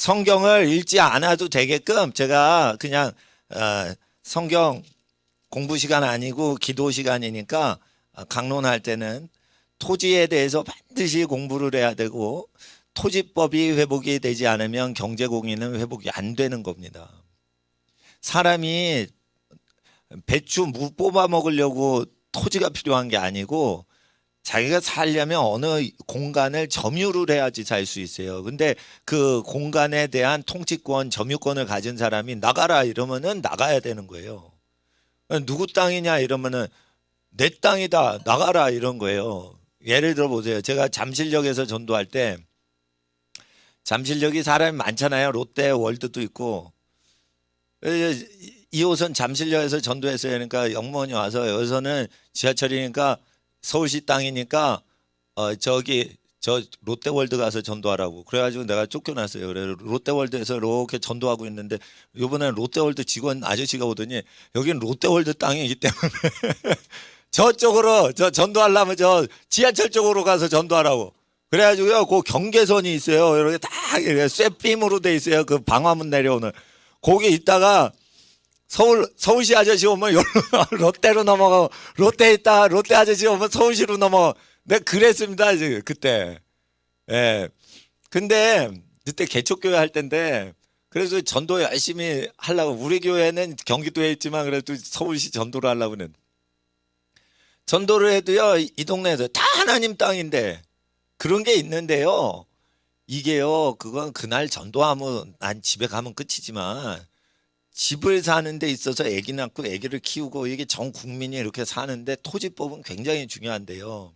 성경을 읽지 않아도 되게끔 제가 그냥 성경 공부 시간 아니고 기도 시간이니까 강론할 때는 토지에 대해서 반드시 공부를 해야 되고 토지법이 회복이 되지 않으면 경제공의는 회복이 안 되는 겁니다. 사람이 배추 무 뽑아 먹으려고 토지가 필요한 게 아니고 자기가 살려면 어느 공간을 점유를 해야지 살 수 있어요. 근데 그 공간에 대한 통치권, 점유권을 가진 사람이 나가라 이러면은 나가야 되는 거예요. 누구 땅이냐 이러면은 내 땅이다 나가라 이런 거예요. 예를 들어 보세요. 제가 잠실역에서 전도할 때 잠실역이 사람이 많잖아요. 롯데 월드도 있고 2호선 잠실역에서 전도했어요. 그러니까 영무원이 와서 여기서는 지하철이니까 서울시 땅이니까 저기 저 롯데월드 가서 전도하라고 그래가지고 내가 쫓겨났어요. 그래 롯데월드에서 이렇게 전도하고 있는데 이번에 롯데월드 직원 아저씨가 오더니 여기는 롯데월드 땅이기 때문에 저쪽으로 저 전도하려면 저 지하철 쪽으로 가서 전도하라고. 그래가지고요, 그 경계선이 있어요. 이렇게 딱 쇠빔으로 돼 있어요. 그 방화문 내려오는. 거기 있다가 서울시 아저씨 오면 롯데로 넘어가고, 롯데 있다 롯데 아저씨 오면 서울시로 넘어가. 내가 그랬습니다 이제 그때. 예. 근데 그때 개척교회 할 때인데 그래서 전도 열심히 하려고 우리 교회는 경기도에 있지만 그래도 서울시 전도를 하려고 그는. 전도를 해도요 이 동네에서 다 하나님 땅인데 그런 게 있는데요. 이게요 그건 그날 전도하면 난 집에 가면 끝이지만 집을 사는 데 있어서 아기 낳고 아기를 키우고 이게 전 국민이 이렇게 사는데 토지법은 굉장히 중요한데요.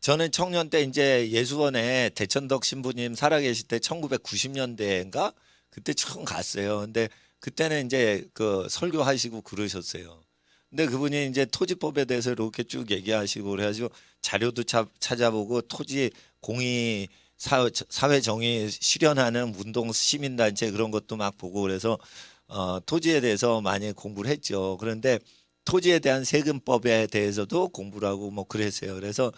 저는 청년 때 이제 예수원에 대천덕 신부님 살아계실 때 1990년대인가 그때 처음 갔어요. 근데 그때는 이제 그 설교하시고 그러셨어요. 근데 그분이 이제 토지법에 대해서 이렇게 쭉 얘기하시고 그래가지고 자료도 찾아보고 토지 공의 사회 정의 실현하는 운동 시민단체 그런 것도 막 보고 그래서 토지에 대해서 많이 공부를 했죠. 그런데 토지에 대한 세금법에 대해서도 공부를 하고 뭐 그랬어요. 그래서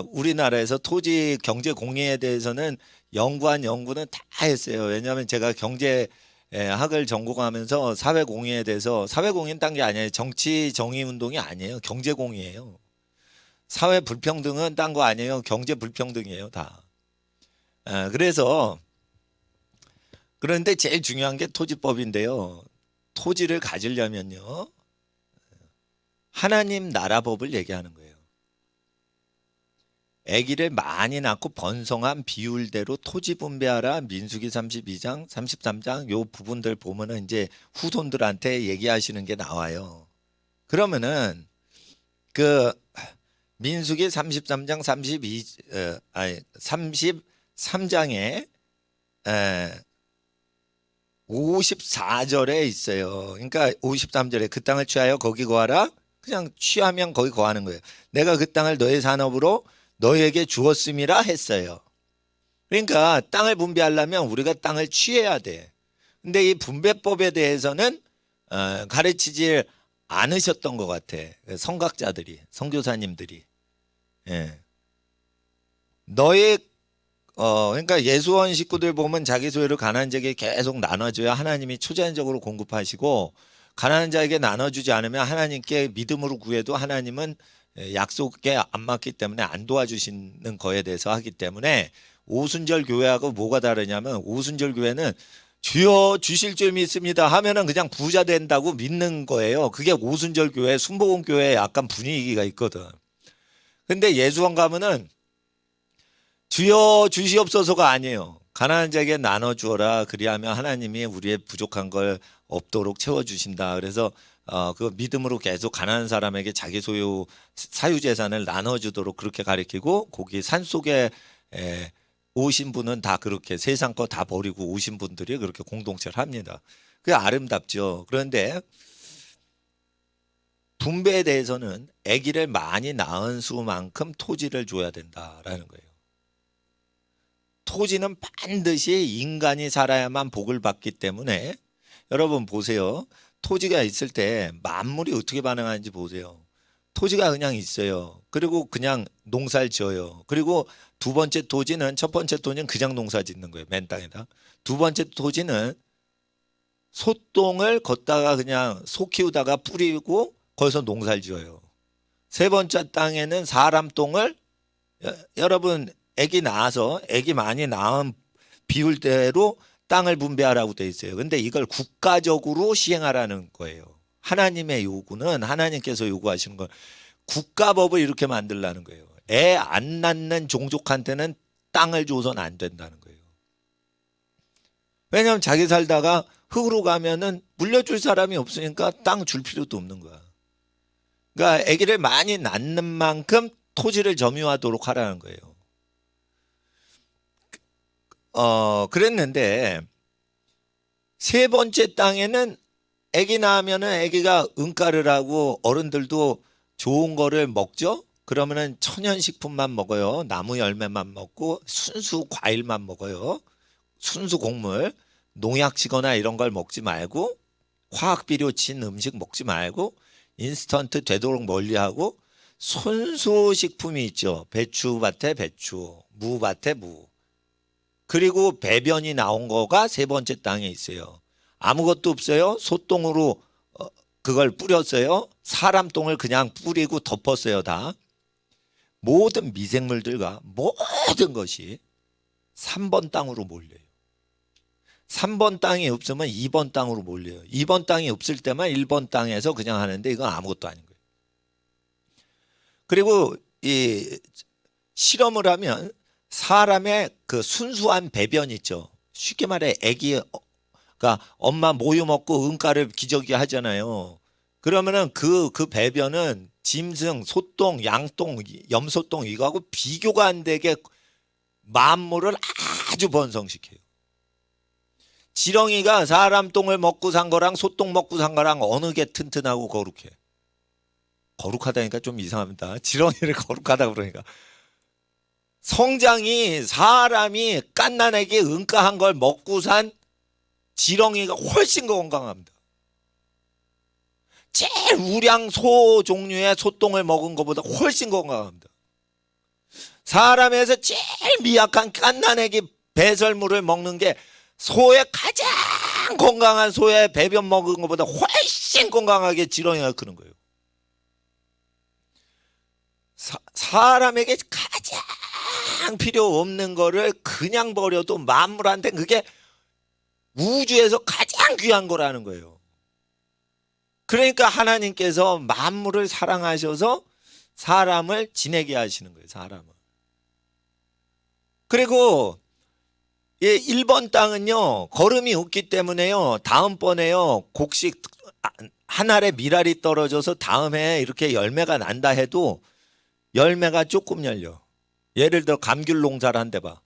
우리나라에서 토지 경제 공의에 대해서는 연구한 연구는 다 했어요. 왜냐하면 제가 경제 학을 전공하면서 사회 공의에 대해서 사회 공의는 딴 게 아니에요. 정치 정의 운동이 아니에요. 경제 공의예요. 사회 불평등은 딴 거 아니에요. 경제 불평등이에요, 다. 그래서 그런데 제일 중요한 게 토지법인데요. 토지를 가지려면요. 하나님 나라 법을 얘기하는 거예요. 아기를 많이 낳고 번성한 비율대로 토지 분배하라. 민수기 32장, 33장 요 부분들 보면은 이제 후손들한테 얘기하시는 게 나와요. 그러면은 그 민수기 33장 33장에 54절에 있어요. 그러니까 53절에 그 땅을 취하여 거기 거하라. 그냥 취하면 거기 거하는 거예요. 내가 그 땅을 너의 산업으로 너에게 주었음이라 했어요. 그러니까 땅을 분배하려면 우리가 땅을 취해야 돼. 근데 이 분배법에 대해서는 가르치지 않으셨던 것 같아. 성각자들이, 선교사님들이. 예. 너의 그러니까 예수원 식구들 보면 자기 소유를 가난한 자에게 계속 나눠줘야 하나님이 초자연적으로 공급하시고 가난한 자에게 나눠주지 않으면 하나님께 믿음으로 구해도 하나님은 약속에 안 맞기 때문에 안 도와주시는 거에 대해서 하기 때문에 오순절 교회하고 뭐가 다르냐면 오순절 교회는 주여 주실 줄 믿습니다 하면은 그냥 부자 된다고 믿는 거예요. 그게 오순절 교회, 순복음 교회에 약간 분위기가 있거든. 근데 예수원 가면은 주여 주시옵소서가 아니에요. 가난한 자에게 나눠주어라. 그리하면 하나님이 우리의 부족한 걸 없도록 채워주신다. 그래서 그 믿음으로 계속 가난한 사람에게 자기 소유 사유재산을 나눠주도록 그렇게 가르치고 거기 산속에 오신 분은 다 그렇게 세상 거 다 버리고 오신 분들이 그렇게 공동체를 합니다. 그게 아름답죠. 그런데 분배에 대해서는 아기를 많이 낳은 수만큼 토지를 줘야 된다라는 거예요. 토지는 반드시 인간이 살아야만 복을 받기 때문에 여러분 보세요. 토지가 있을 때 만물이 어떻게 반응하는지 보세요. 토지가 그냥 있어요. 그리고 그냥 농사를 지어요. 그리고 두 번째 토지는, 첫 번째 토지는 그냥 농사 짓는 거예요. 맨 땅에다. 두 번째 토지는 소똥을 걷다가 그냥 소 키우다가 뿌리고 거기서 농사를 지어요. 세 번째 땅에는 사람 똥을 여러분 애기 낳아서 애기 많이 낳은 비율대로 땅을 분배하라고 돼 있어요. 근데 이걸 국가적으로 시행하라는 거예요. 하나님의 요구는 하나님께서 요구하시는 건 국가법을 이렇게 만들라는 거예요. 애 안 낳는 종족한테는 땅을 줘서는 안 된다는 거예요. 왜냐하면 자기 살다가 흙으로 가면은 물려줄 사람이 없으니까 땅 줄 필요도 없는 거야. 그러니까 아기를 많이 낳는 만큼 토지를 점유하도록 하라는 거예요. 그랬는데 세 번째 땅에는 아기 낳으면은 아기가 응가를 하고 어른들도 좋은 거를 먹죠. 그러면은 천연식품만 먹어요. 나무 열매만 먹고 순수 과일만 먹어요. 순수 곡물, 농약 치거나 이런 걸 먹지 말고 화학 비료 친 음식 먹지 말고 인스턴트 되도록 멀리하고 순수 식품이 있죠. 배추밭에 배추, 무밭에 무. 그리고 배변이 나온 거가 세 번째 땅에 있어요. 아무것도 없어요. 소똥으로 그걸 뿌렸어요. 사람 똥을 그냥 뿌리고 덮었어요. 다. 모든 미생물들과 모든 것이 3번 땅으로 몰려요. 3번 땅이 없으면 2번 땅으로 몰려요. 2번 땅이 없을 때만 1번 땅에서 그냥 하는데 이건 아무것도 아닌 거예요. 그리고 이 실험을 하면 사람의 그 순수한 배변 있죠. 쉽게 말해 아기가 엄마 모유 먹고 응가를 기저귀 하잖아요. 그러면은 그 배변은 짐승, 소똥, 양똥, 염소똥 이거하고 비교가 안 되게 만물을 아주 번성시켜요. 지렁이가 사람 똥을 먹고 산 거랑 소똥 먹고 산 거랑 어느 게 튼튼하고 거룩해? 거룩하다니까 좀 이상합니다. 지렁이를 거룩하다 그러니까. 성장이 사람이 갓난아기 응가한 걸 먹고 산 지렁이가 훨씬 건강합니다. 제일 우량 소 종류의 소똥을 먹은 것보다 훨씬 건강합니다. 사람에서 제일 미약한 갓난아기 배설물을 먹는 게 소의 가장 건강한 소의 배변 먹은 것보다 훨씬 건강하게 지렁이가 크는 거예요. 사람에게 가장 필요 없는 거를 그냥 버려도 만물한테 그게 우주에서 가장 귀한 거라는 거예요. 그러니까 하나님께서 만물을 사랑하셔서 사람을 지내게 하시는 거예요. 사람을. 그리고 1번 땅은요. 거름이 없기 때문에요. 다음번에요. 곡식 한 알에 미랄이 떨어져서 다음에 이렇게 열매가 난다 해도 열매가 조금 열려. 예를 들어 감귤 농사를 한대 봐.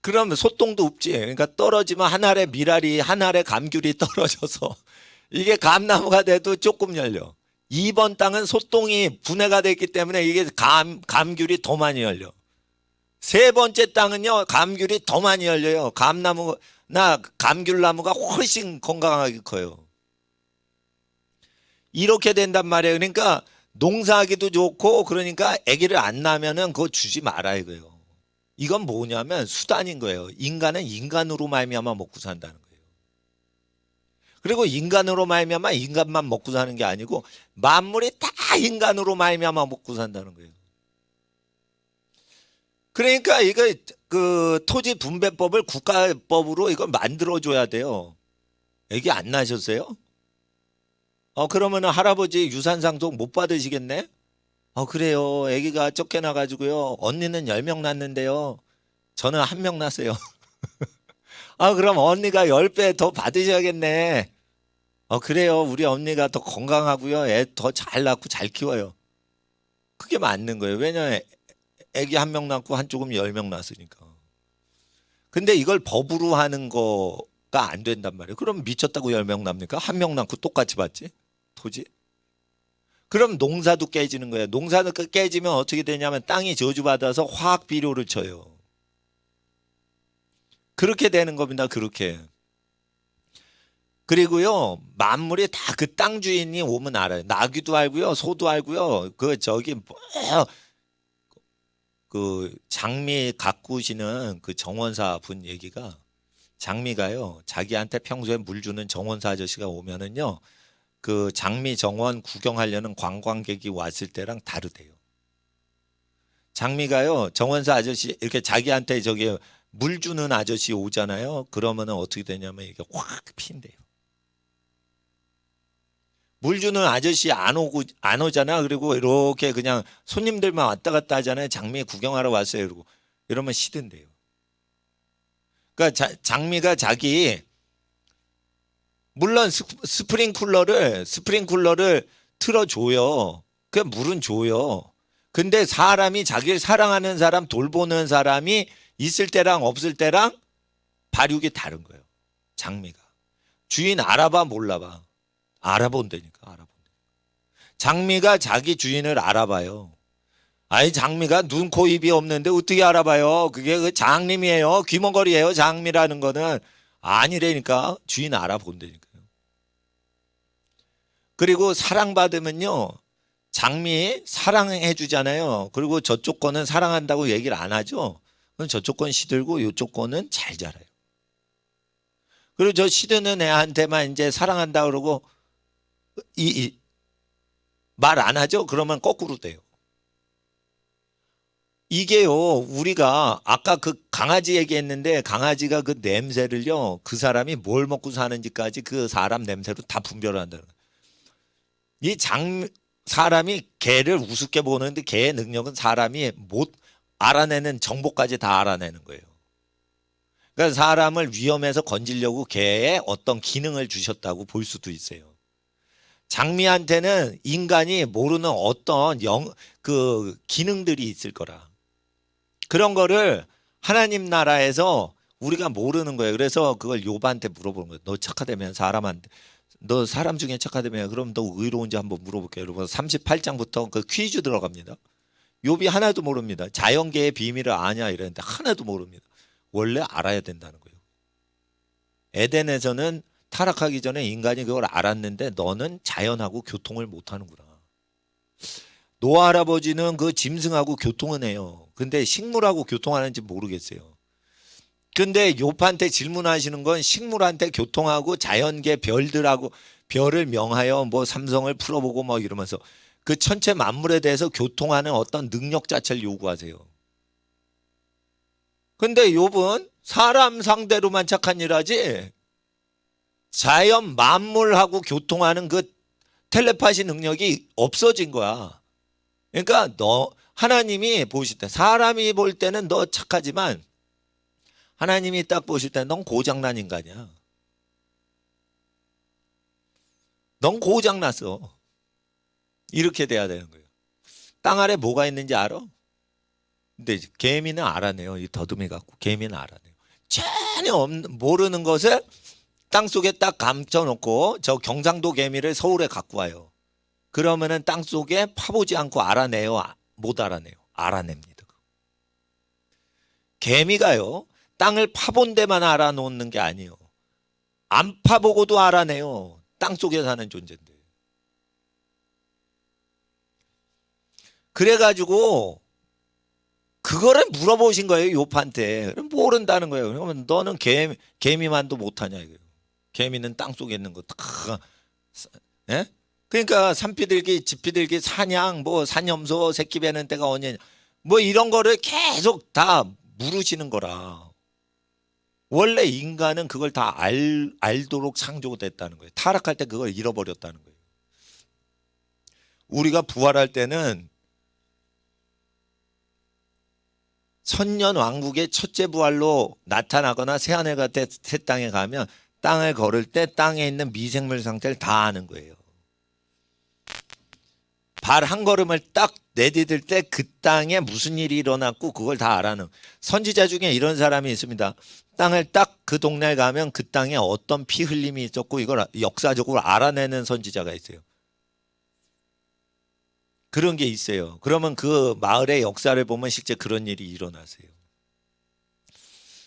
그러면 소똥도 없지. 그러니까 떨어지면 한 알에 미랄이 한 알에 감귤이 떨어져서 이게 감나무가 돼도 조금 열려. 2번 땅은 소똥이 분해가 됐기 때문에 이게 감귤이 더 많이 열려. 세 번째 땅은요. 감귤이 더 많이 열려요. 감나무나 감귤나무가 훨씬 건강하게 커요. 이렇게 된단 말이에요. 그러니까 농사하기도 좋고 그러니까 아기를 안 낳으면은 그거 주지 마라 이거예요. 이건 뭐냐면 수단인 거예요. 인간은 인간으로 말미암아 먹고 산다는 거예요. 그리고 인간으로 말미암아 인간만 먹고 사는 게 아니고 만물이 다 인간으로 말미암아 먹고 산다는 거예요. 그러니까 이거 그 토지 분배법을 국가법으로 이걸 만들어 줘야 돼요. 아기 안 낳으셨어요? 그러면은 할아버지 유산 상속 못 받으시겠네? 그래요. 아기가 쫓겨나 가지고요. 언니는 10명 낳는데요. 저는 1명 낳았어요. 그럼 언니가 10배 더 받으셔야겠네. 그래요. 우리 언니가 더 건강하고요. 애 더 잘 낳고 잘 키워요. 그게 맞는 거예요. 왜냐면 애기 1명 낳고 한쪽은 10명 낳았으니까. 근데 이걸 법으로 하는 거가 안 된단 말이에요. 그럼 미쳤다고 10명 낳습니까? 1명 낳고 똑같이 받지? 토지? 그럼 농사도 깨지는 거예요. 농사도 깨지면 어떻게 되냐면 땅이 저주받아서 화학 비료를 쳐요. 그렇게 되는 겁니다. 그렇게. 그리고요 만물이 다 그 땅 주인이 오면 알아요. 나귀도 알고요, 소도 알고요. 그 저기 그 장미 가꾸시는 그 정원사 분 얘기가, 장미가요 자기한테 평소에 물 주는 정원사 아저씨가 오면은요 그 장미 정원 구경하려는 관광객이 왔을 때랑 다르대요. 장미가요 정원사 아저씨 이렇게 자기한테 저기 물 주는 아저씨 오잖아요. 그러면은 어떻게 되냐면 이게 확 핀대요. 물 주는 아저씨 안 오잖아. 그리고 이렇게 그냥 손님들만 왔다 갔다 하잖아요. 장미 구경하러 왔어요. 이러고 이러면 시든대요. 그러니까 장미가 자기 물론 스프링쿨러를 틀어줘요. 그 물은 줘요. 근데 사람이 자기를 사랑하는 사람, 돌보는 사람이 있을 때랑 없을 때랑 발육이 다른 거예요. 장미가. 주인 알아봐 몰라봐. 알아본다니까. 알아본다. 장미가 자기 주인을 알아봐요. 아니 장미가 눈, 코, 입이 없는데 어떻게 알아봐요? 그게 그 장님이에요. 귀머거리예요. 장미라는 거는 아니라니까. 주인 알아본다니까요. 그리고 사랑받으면요. 장미 사랑해 주잖아요. 그리고 저쪽 거는 사랑한다고 얘기를 안 하죠. 그럼 저쪽 건 시들고 이쪽 거는 잘 자라요. 그리고 저 시드는 애한테만 이제 사랑한다 그러고 말 안 하죠? 그러면 거꾸로 돼요. 이게요, 우리가 아까 그 강아지 얘기했는데 강아지가 그 냄새를요, 그 사람이 뭘 먹고 사는지까지 그 사람 냄새로 다 분별을 한다는 거예요. 사람이 개를 우습게 보는데 개의 능력은 사람이 못 알아내는 정보까지 다 알아내는 거예요. 그러니까 사람을 위험에서 건지려고 개에 어떤 기능을 주셨다고 볼 수도 있어요. 장미한테는 인간이 모르는 어떤 그 기능들이 있을 거라. 그런 거를 하나님 나라에서 우리가 모르는 거예요. 그래서 그걸 욥한테 물어보는 거예요. 너 착하다면 사람한테, 너 사람 중에 착하다면 그럼 너 의로운지 한번 물어볼게요. 여러분 38장부터 그 퀴즈 들어갑니다. 욥이 하나도 모릅니다. 자연계의 비밀을 아냐 이랬는데 하나도 모릅니다. 원래 알아야 된다는 거예요. 에덴에서는 타락하기 전에 인간이 그걸 알았는데 너는 자연하고 교통을 못하는구나. 노아 할아버지는 그 짐승하고 교통은 해요. 근데 식물하고 교통하는지 모르겠어요. 근데 욥한테 질문하시는 건 식물한테 교통하고 자연계 별들하고 별을 명하여 뭐 삼성을 풀어보고 뭐 이러면서 그 천체 만물에 대해서 교통하는 어떤 능력 자체를 요구하세요. 근데 욥은 사람 상대로만 착한 일 하지 자연 만물하고 교통하는 그 텔레파시 능력이 없어진 거야. 그러니까 너 하나님이 보실 때 사람이 볼 때는 너 착하지만 하나님이 딱 보실 때 넌 고장난 인간이야. 넌 고장났어. 이렇게 돼야 되는 거예요. 땅 아래 뭐가 있는지 알아? 근데 개미는 알아내요. 이 더듬이 갖고 개미는 알아내요. 전혀 모르는 것을 땅속에 딱 감춰놓고 저 경상도 개미를 서울에 갖고 와요. 그러면은 땅속에 파보지 않고 알아내요? 못 알아내요? 알아냅니다. 개미가요. 땅을 파본 데만 알아놓는 게 아니에요. 안 파보고도 알아내요. 땅속에 사는 존재인데. 그래가지고 그거를 물어보신 거예요. 욥한테. 모른다는 거예요. 그러면 너는 개미만도 못하냐 이거예요. 개미는 땅속에 있는 거 다. 예? 그러니까 산비둘기, 집비둘기, 사냥, 뭐 산염소, 새끼 베는 때가 언제냐, 뭐 이런 거를 계속 다 물으시는 거라. 원래 인간은 그걸 다 알도록 창조됐다는 거예요. 타락할 때 그걸 잃어버렸다는 거예요. 우리가 부활할 때는 천년 왕국의 첫째 부활로 나타나거나 새하늘과 새 땅에 가면 땅을 걸을 때 땅에 있는 미생물 상태를 다 아는 거예요. 발 한 걸음을 딱 내디딜 때 그 땅에 무슨 일이 일어났고 그걸 다 알아는 선지자 중에 이런 사람이 있습니다. 땅을 딱 그 동네에 가면 그 땅에 어떤 피 흘림이 있었고 이걸 역사적으로 알아내는 선지자가 있어요. 그런 게 있어요. 그러면 그 마을의 역사를 보면 실제 그런 일이 일어나세요.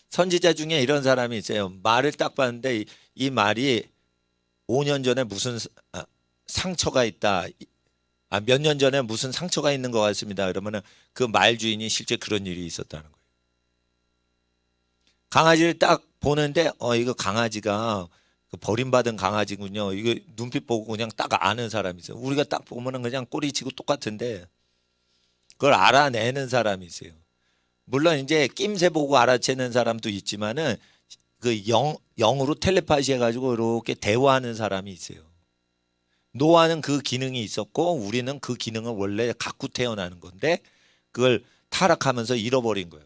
선지자 중에 이런 사람이 있어요. 말을 딱 봤는데 이 말이 5년 전에 무슨 상처가 있다. 몇 년 전에 무슨 상처가 있는 것 같습니다. 그러면은 그 말 주인이 실제 그런 일이 있었다는 거예요. 강아지를 딱 보는데 이거 강아지가 그 버림받은 강아지군요. 이거 눈빛 보고 그냥 딱 아는 사람이 있어요. 우리가 딱 보면은 그냥 꼬리치고 똑같은데 그걸 알아내는 사람이 있어요. 물론 이제 낌새 보고 알아채는 사람도 있지만은 그 영으로 텔레파시 해가지고 이렇게 대화하는 사람이 있어요. 노아는 그 기능이 있었고 우리는 그 기능을 원래 갖고 태어나는 건데 그걸 타락하면서 잃어버린 거예요.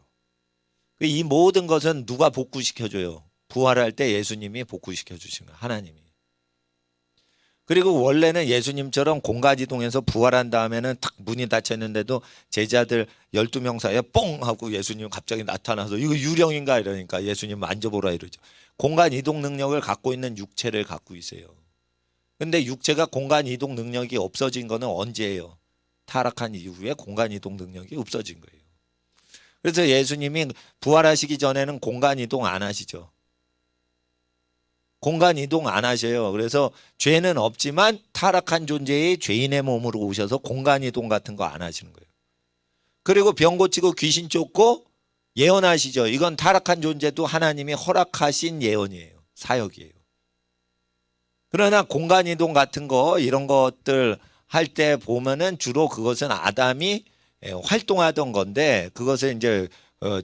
이 모든 것은 누가 복구시켜줘요? 부활할 때 예수님이 복구시켜 주신 거예요. 하나님이. 그리고 원래는 예수님처럼 공간이동해서 부활한 다음에는 탁 문이 닫혔는데도 제자들 12명 사이에 뽕 하고 예수님 갑자기 나타나서 이거 유령인가 이러니까 예수님 만져보라 이러죠. 공간 이동 능력을 갖고 있는 육체를 갖고 있어요. 근데 육체가 공간 이동 능력이 없어진 거는 언제예요? 타락한 이후에 공간 이동 능력이 없어진 거예요. 그래서 예수님이 부활하시기 전에는 공간 이동 안 하시죠. 공간 이동 안 하셔요. 그래서 죄는 없지만 타락한 존재의 죄인의 몸으로 오셔서 공간 이동 같은 거 안 하시는 거예요. 그리고 병 고치고 귀신 쫓고 예언하시죠. 이건 타락한 존재도 하나님이 허락하신 예언이에요. 사역이에요. 그러나 공간 이동 같은 거 이런 것들 할 때 보면은 주로 그것은 아담이 활동하던 건데 그것을 이제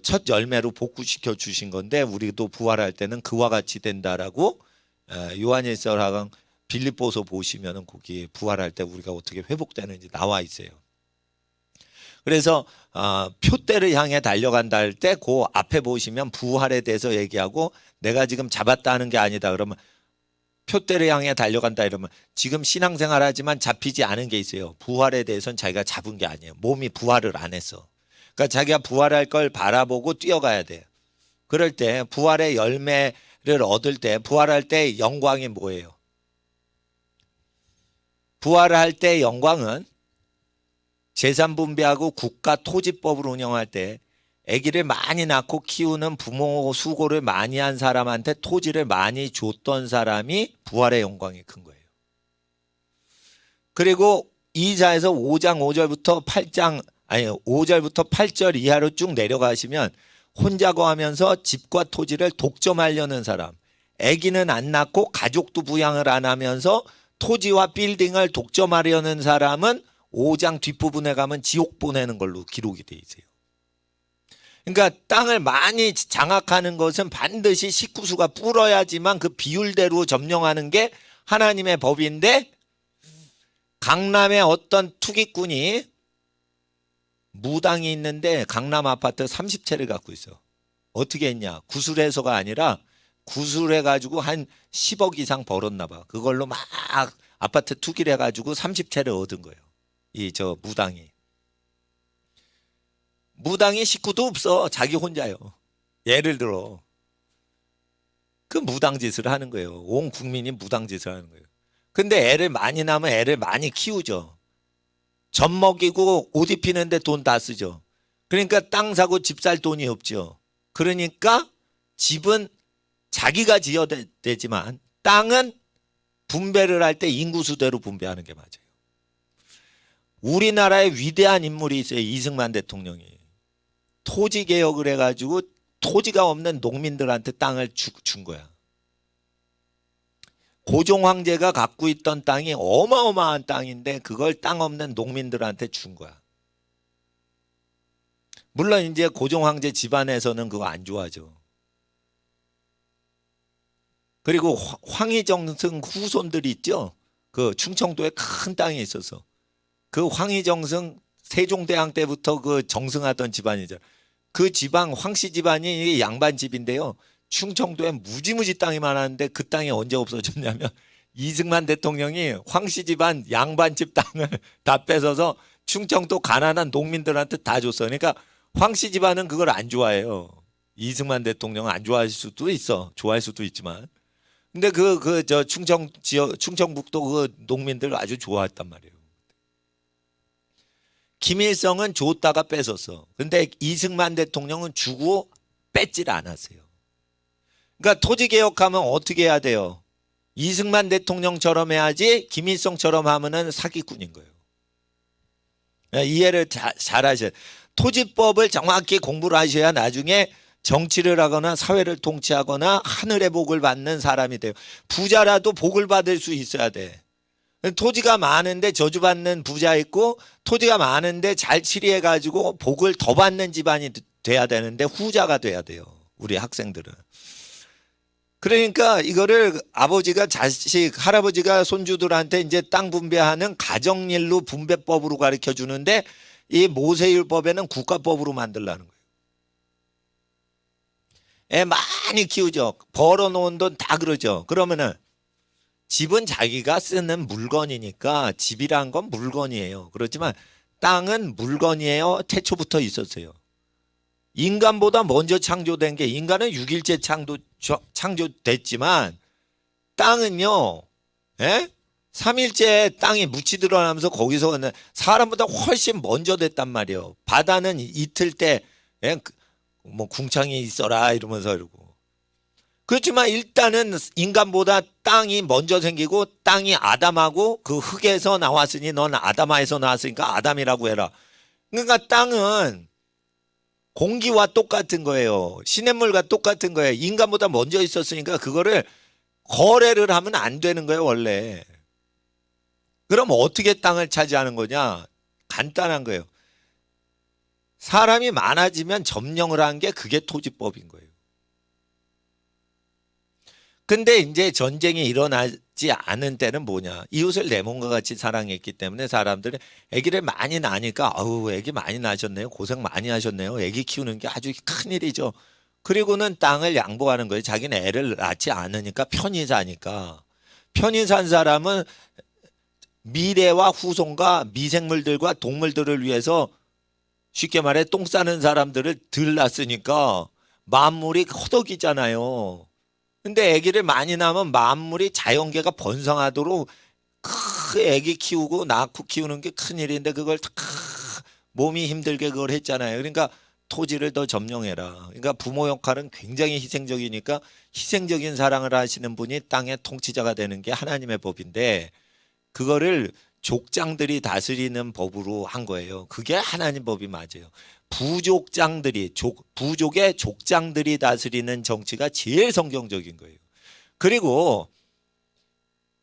첫 열매로 복구시켜 주신 건데 우리도 부활할 때는 그와 같이 된다라고 요한일서 4강 빌립보서 보시면은 거기 부활할 때 우리가 어떻게 회복되는지 나와 있어요. 그래서 표대를 향해 달려간다 할 때 그 앞에 보시면 부활에 대해서 얘기하고 내가 지금 잡았다는 게 아니다 그러면 표대를 향해 달려간다 이러면 지금 신앙생활 하지만 잡히지 않은 게 있어요. 부활에 대해서는 자기가 잡은 게 아니에요. 몸이 부활을 안 했어. 그러니까 자기가 부활할 걸 바라보고 뛰어가야 돼요. 그럴 때 부활의 열매를 얻을 때 부활할 때 영광이 뭐예요? 부활할 때 영광은 재산 분배하고 국가 토지법을 운영할 때 아기를 많이 낳고 키우는 부모 수고를 많이 한 사람한테 토지를 많이 줬던 사람이 부활의 영광이 큰 거예요. 그리고 이사에서 5장 5절부터 5절부터 8절 이하로 쭉 내려가시면 혼자 거하면서 집과 토지를 독점하려는 사람, 아기는 안 낳고 가족도 부양을 안 하면서 토지와 빌딩을 독점하려는 사람은 5장 뒷부분에 가면 지옥 보내는 걸로 기록이 돼 있어요. 그러니까 땅을 많이 장악하는 것은 반드시 식구수가 불어야지만 그 비율대로 점령하는 게 하나님의 법인데 강남에 어떤 투기꾼이 무당이 있는데 강남 아파트 30채를 갖고 있어. 어떻게 했냐? 구술해서가 아니라 구술해가지고 한 10억 이상 벌었나 봐. 그걸로 막 아파트 투기를 해가지고 30채를 얻은 거예요. 이 저 무당이. 무당이 식구도 없어. 자기 혼자요. 예를 들어. 그 무당 짓을 하는 거예요. 온 국민이 무당 짓을 하는 거예요. 근데 애를 많이 낳으면 애를 많이 키우죠. 젖 먹이고 옷 입히는데 돈 다 쓰죠. 그러니까 땅 사고 집 살 돈이 없죠. 그러니까 집은 자기가 지어야 되지만 땅은 분배를 할 때 인구수대로 분배하는 게 맞아요. 우리나라에 위대한 인물이 있어요. 이승만 대통령이. 토지 개혁을 해가지고 토지가 없는 농민들한테 땅을 준 거야. 고종 황제가 갖고 있던 땅이 어마어마한 땅인데 그걸 땅 없는 농민들한테 준 거야. 물론 이제 고종 황제 집안에서는 그거 안 좋아하죠. 그리고 황희정승 후손들이 있죠. 그 충청도에 큰 땅이 있어서 그 황희정승 세종대왕 때부터 그 정승하던 집안이죠. 그 집안 황씨 집안이 양반 집인데요. 충청도에 무지무지 땅이 많았는데 그 땅이 언제 없어졌냐면 이승만 대통령이 황씨 집안 양반집 땅을 다 뺏어서 충청도 가난한 농민들한테 다 줬어. 그러니까 황씨 집안은 그걸 안 좋아해요. 이승만 대통령은 안 좋아할 수도 있어. 좋아할 수도 있지만. 근데 저 충청북도 그 농민들 아주 좋아했단 말이에요. 김일성은 줬다가 뺏었어. 근데 이승만 대통령은 주고 뺏질 않았어요. 그러니까 토지 개혁하면 어떻게 해야 돼요? 이승만 대통령처럼 해야지 김일성처럼 하면은 사기꾼인 거예요. 이해를 잘 하셔야 돼요. 토지법을 정확히 공부를 하셔야 나중에 정치를 하거나 사회를 통치하거나 하늘의 복을 받는 사람이 돼요. 부자라도 복을 받을 수 있어야 돼. 토지가 많은데 저주받는 부자 있고 토지가 많은데 잘 치리해가지고 복을 더 받는 집안이 돼야 되는데 후자가 돼야 돼요. 우리 학생들은. 그러니까 이거를 아버지가 자식, 할아버지가 손주들한테 이제 땅 분배하는 가정일로 분배법으로 가르쳐 주는데 이 모세율법에는 국가법으로 만들라는 거예요. 애 많이 키우죠. 벌어놓은 돈 다 그러죠. 그러면은 집은 자기가 쓰는 물건이니까 집이란 건 물건이에요. 그렇지만 땅은 물건이에요. 태초부터 있었어요. 인간보다 먼저 창조된 게 인간은 6일째 창조됐지만 땅은요. 3일째 땅이 묻히 드러나면서 거기서 사람보다 훨씬 먼저 됐단 말이에요. 바다는 이틀 때 뭐 궁창이 있어라 이러면서 이러고. 그렇지만 일단은 인간보다 땅이 먼저 생기고 땅이 아담하고 그 흙에서 나왔으니 넌 아담아에서 나왔으니까 아담이라고 해라. 그러니까 땅은 공기와 똑같은 거예요. 시냇물과 똑같은 거예요. 인간보다 먼저 있었으니까 그거를 거래를 하면 안 되는 거예요, 원래. 그럼 어떻게 땅을 차지하는 거냐? 간단한 거예요. 사람이 많아지면 점령을 한 게 그게 토지법인 거예요. 근데 이제 전쟁이 일어나지 않은 때는 뭐냐? 이웃을 내 몸과 같이 사랑했기 때문에 사람들이 아기를 많이 낳으니까 아우 아기 많이 낳으셨네요. 고생 많이 하셨네요. 아기 키우는 게 아주 큰일이죠. 그리고는 땅을 양보하는 거예요. 자기는 애를 낳지 않으니까 편히 사니까. 편히 산 사람은 미래와 후손과 미생물들과 동물들을 위해서 쉽게 말해 똥 싸는 사람들을 덜 낳았으니까 만물이 허덕이잖아요. 근데 아기를 많이 낳으면 만물이 자연계가 번성하도록 아기 키우고 낳고 키우는 게 큰일인데 그걸 몸이 힘들게 그걸 했잖아요. 그러니까 토지를 더 점령해라. 그러니까 부모 역할은 굉장히 희생적이니까 희생적인 사랑을 하시는 분이 땅의 통치자가 되는 게 하나님의 법인데 그거를 족장들이 다스리는 법으로 한 거예요. 그게 하나님 법이 맞아요. 부족의 족장들이 다스리는 정치가 제일 성경적인 거예요. 그리고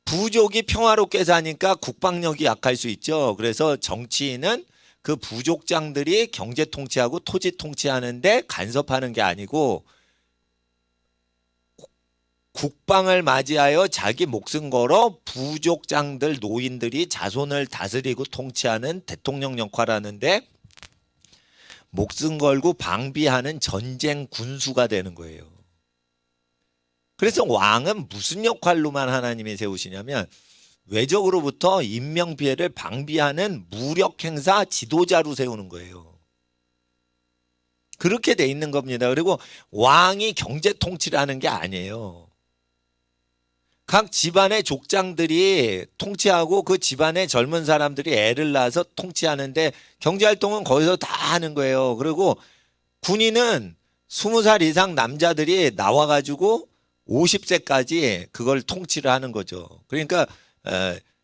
부족이 평화롭게 사니까 국방력이 약할 수 있죠. 그래서 정치인은 그 부족장들이 경제 통치하고 토지 통치하는데 간섭하는 게 아니고 국방을 맞이하여 자기 목숨 걸어 부족장들 노인들이 자손을 다스리고 통치하는 대통령 역할을 하는데 목숨 걸고 방비하는 전쟁 군수가 되는 거예요. 그래서 왕은 무슨 역할로만 하나님이 세우시냐면 외적으로부터 인명피해를 방비하는 무력행사 지도자로 세우는 거예요. 그렇게 돼 있는 겁니다. 그리고 왕이 경제 통치를 하는 게 아니에요. 각 집안의 족장들이 통치하고 그 집안의 젊은 사람들이 애를 낳아서 통치하는데 경제활동은 거기서 다 하는 거예요. 그리고 군인은 20살 이상 남자들이 나와가지고 50세까지 그걸 통치를 하는 거죠. 그러니까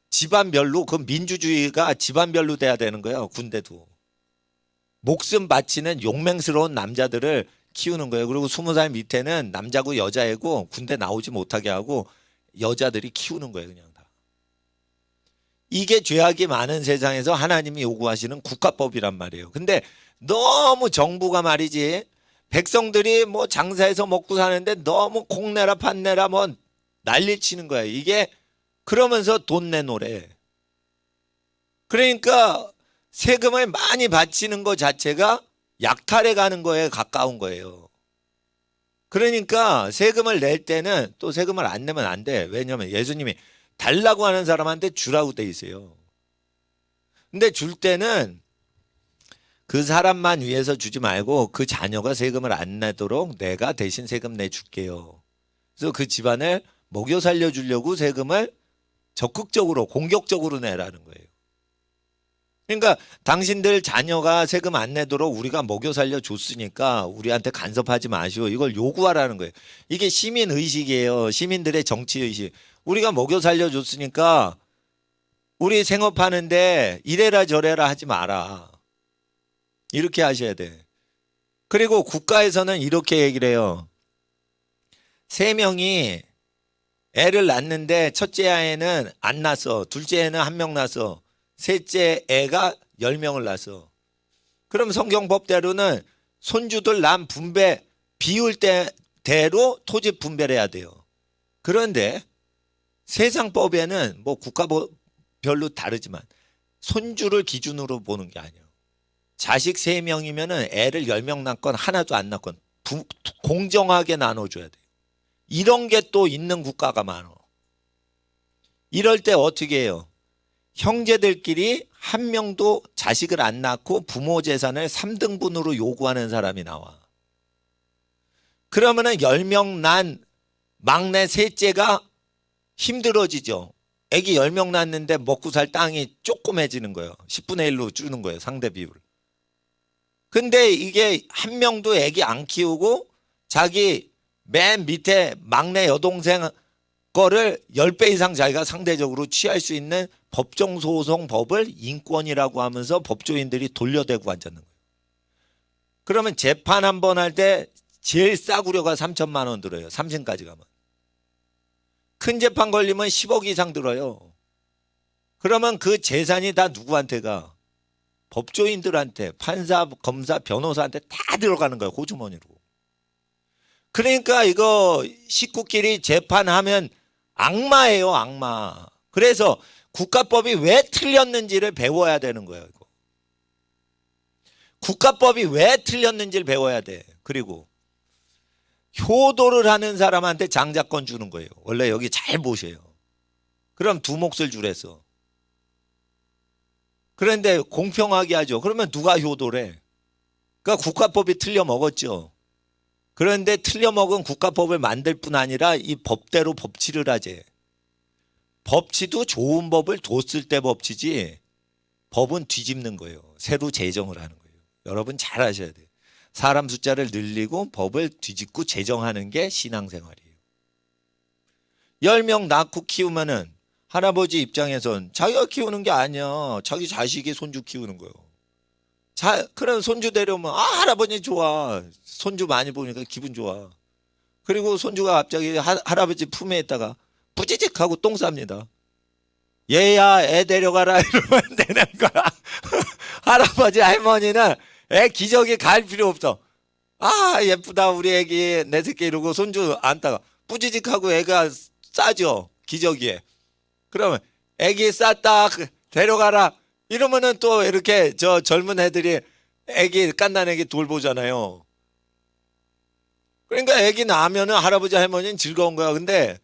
집안별로 그 민주주의가 집안별로 돼야 되는 거예요. 군대도. 목숨 바치는 용맹스러운 남자들을 키우는 거예요. 그리고 20살 밑에는 남자고 여자애고 군대 나오지 못하게 하고 여자들이 키우는 거예요. 그냥 다. 이게 죄악이 많은 세상에서 하나님이 요구하시는 국가법이란 말이에요. 근데 너무 정부가 말이지 백성들이 뭐 장사해서 먹고 사는데 너무 콩내라 팥내라 뭐 난리 치는 거예요. 이게 그러면서 돈 내놓으래. 그러니까 세금을 많이 바치는 것 자체가 약탈해 가는 거에 가까운 거예요. 그러니까 세금을 낼 때는 또 세금을 안 내면 안 돼. 왜냐하면 예수님이 달라고 하는 사람한테 주라고 돼 있어요. 근데 줄 때는 그 사람만 위해서 주지 말고 그 자녀가 세금을 안 내도록 내가 대신 세금 내줄게요. 그래서 그 집안을 먹여 살려주려고 세금을 적극적으로 공격적으로 내라는 거예요. 그러니까 당신들 자녀가 세금 안 내도록 우리가 먹여 살려 줬으니까 우리한테 간섭하지 마시고 이걸 요구하라는 거예요. 이게 시민의식이에요. 시민들의 정치의식. 우리가 먹여 살려줬으니까 우리 생업하는데 이래라 저래라 하지 마라. 이렇게 하셔야 돼. 그리고 국가에서는 이렇게 얘기를 해요. 3명이 애를 낳는데 첫째 아이는 안 낳았어. 둘째 애는 1명 낳았어. 셋째 애가 10명을 낳았어. 그럼 성경법대로는 손주들 남 분배 비율 대로 토지 분배를 해야 돼요. 그런데 세상법에는 뭐 국가별로 다르지만 손주를 기준으로 보는 게 아니에요. 자식 3명이면은 애를 10명 낳건 하나도 안 낳건 공정하게 나눠줘야 돼요. 이런 게 또 있는 국가가 많아. 이럴 때 어떻게 해요? 형제들끼리 한 명도 자식을 안 낳고 부모 재산을 3등분으로 요구하는 사람이 나와. 그러면은 10명 난 막내 셋째가 힘들어지죠. 애기 10명 낳았는데 먹고 살 땅이 조그매지는 거예요. 10분의 1로 줄는 거예요. 상대 비율. 근데 이게 한 명도 애기 안 키우고 자기 맨 밑에 막내 여동생 거를 10배 이상 자기가 상대적으로 취할 수 있는 법정소송법을 인권이라고 하면서 법조인들이 돌려대고 앉았는 거예요. 그러면 재판 한 번 할 때 제일 싸구려가 3천만 원 들어요. 3심까지 가면. 큰 재판 걸리면 10억 이상 들어요. 그러면 그 재산이 다 누구한테 가? 법조인들한테, 판사, 검사, 변호사한테 다 들어가는 거예요. 호주머니로. 그러니까 이거 식구끼리 재판하면 악마예요. 악마. 그래서 국가법이 왜 틀렸는지를 배워야 되는 거예요. 이거. 국가법이 왜 틀렸는지를 배워야 돼. 그리고 효도를 하는 사람한테 장자권 주는 거예요. 원래 여기 잘 보세요. 그럼 2 몫을 주랬어. 그런데 공평하게 하죠. 그러면 누가 효도를 해? 그러니까 국가법이 틀려 먹었죠. 그런데 틀려 먹은 국가법을 만들 뿐 아니라 이 법대로 법치를 하지. 법치도 좋은 법을 뒀을 때 법치지 법은 뒤집는 거예요. 새로 제정을 하는 거예요. 여러분 잘 아셔야 돼요. 사람 숫자를 늘리고 법을 뒤집고 제정하는 게 신앙생활이에요. 10명 낳고 키우면은 할아버지 입장에선 자기가 키우는 게 아니야. 자기 자식이 손주 키우는 거예요. 그럼 손주 데려오면 할아버지 좋아. 손주 많이 보니까 기분 좋아. 그리고 손주가 갑자기 할아버지 품에 있다가 뿌지직하고 똥 쌉니다. 얘야 애 데려가라 이러면 되는 거야. 할아버지 할머니는 애 기저귀 갈 필요 없어. 예쁘다 우리 애기 내 새끼 이러고 손주 안다가 뿌지직하고 애가 싸죠 기저귀에. 그러면 애기 쌌다 데려가라 이러면은 또 이렇게 저 젊은 애들이 애기 깐난 애기 돌보잖아요. 그러니까 애기 낳으면은 할아버지 할머니는 즐거운 거야. 근데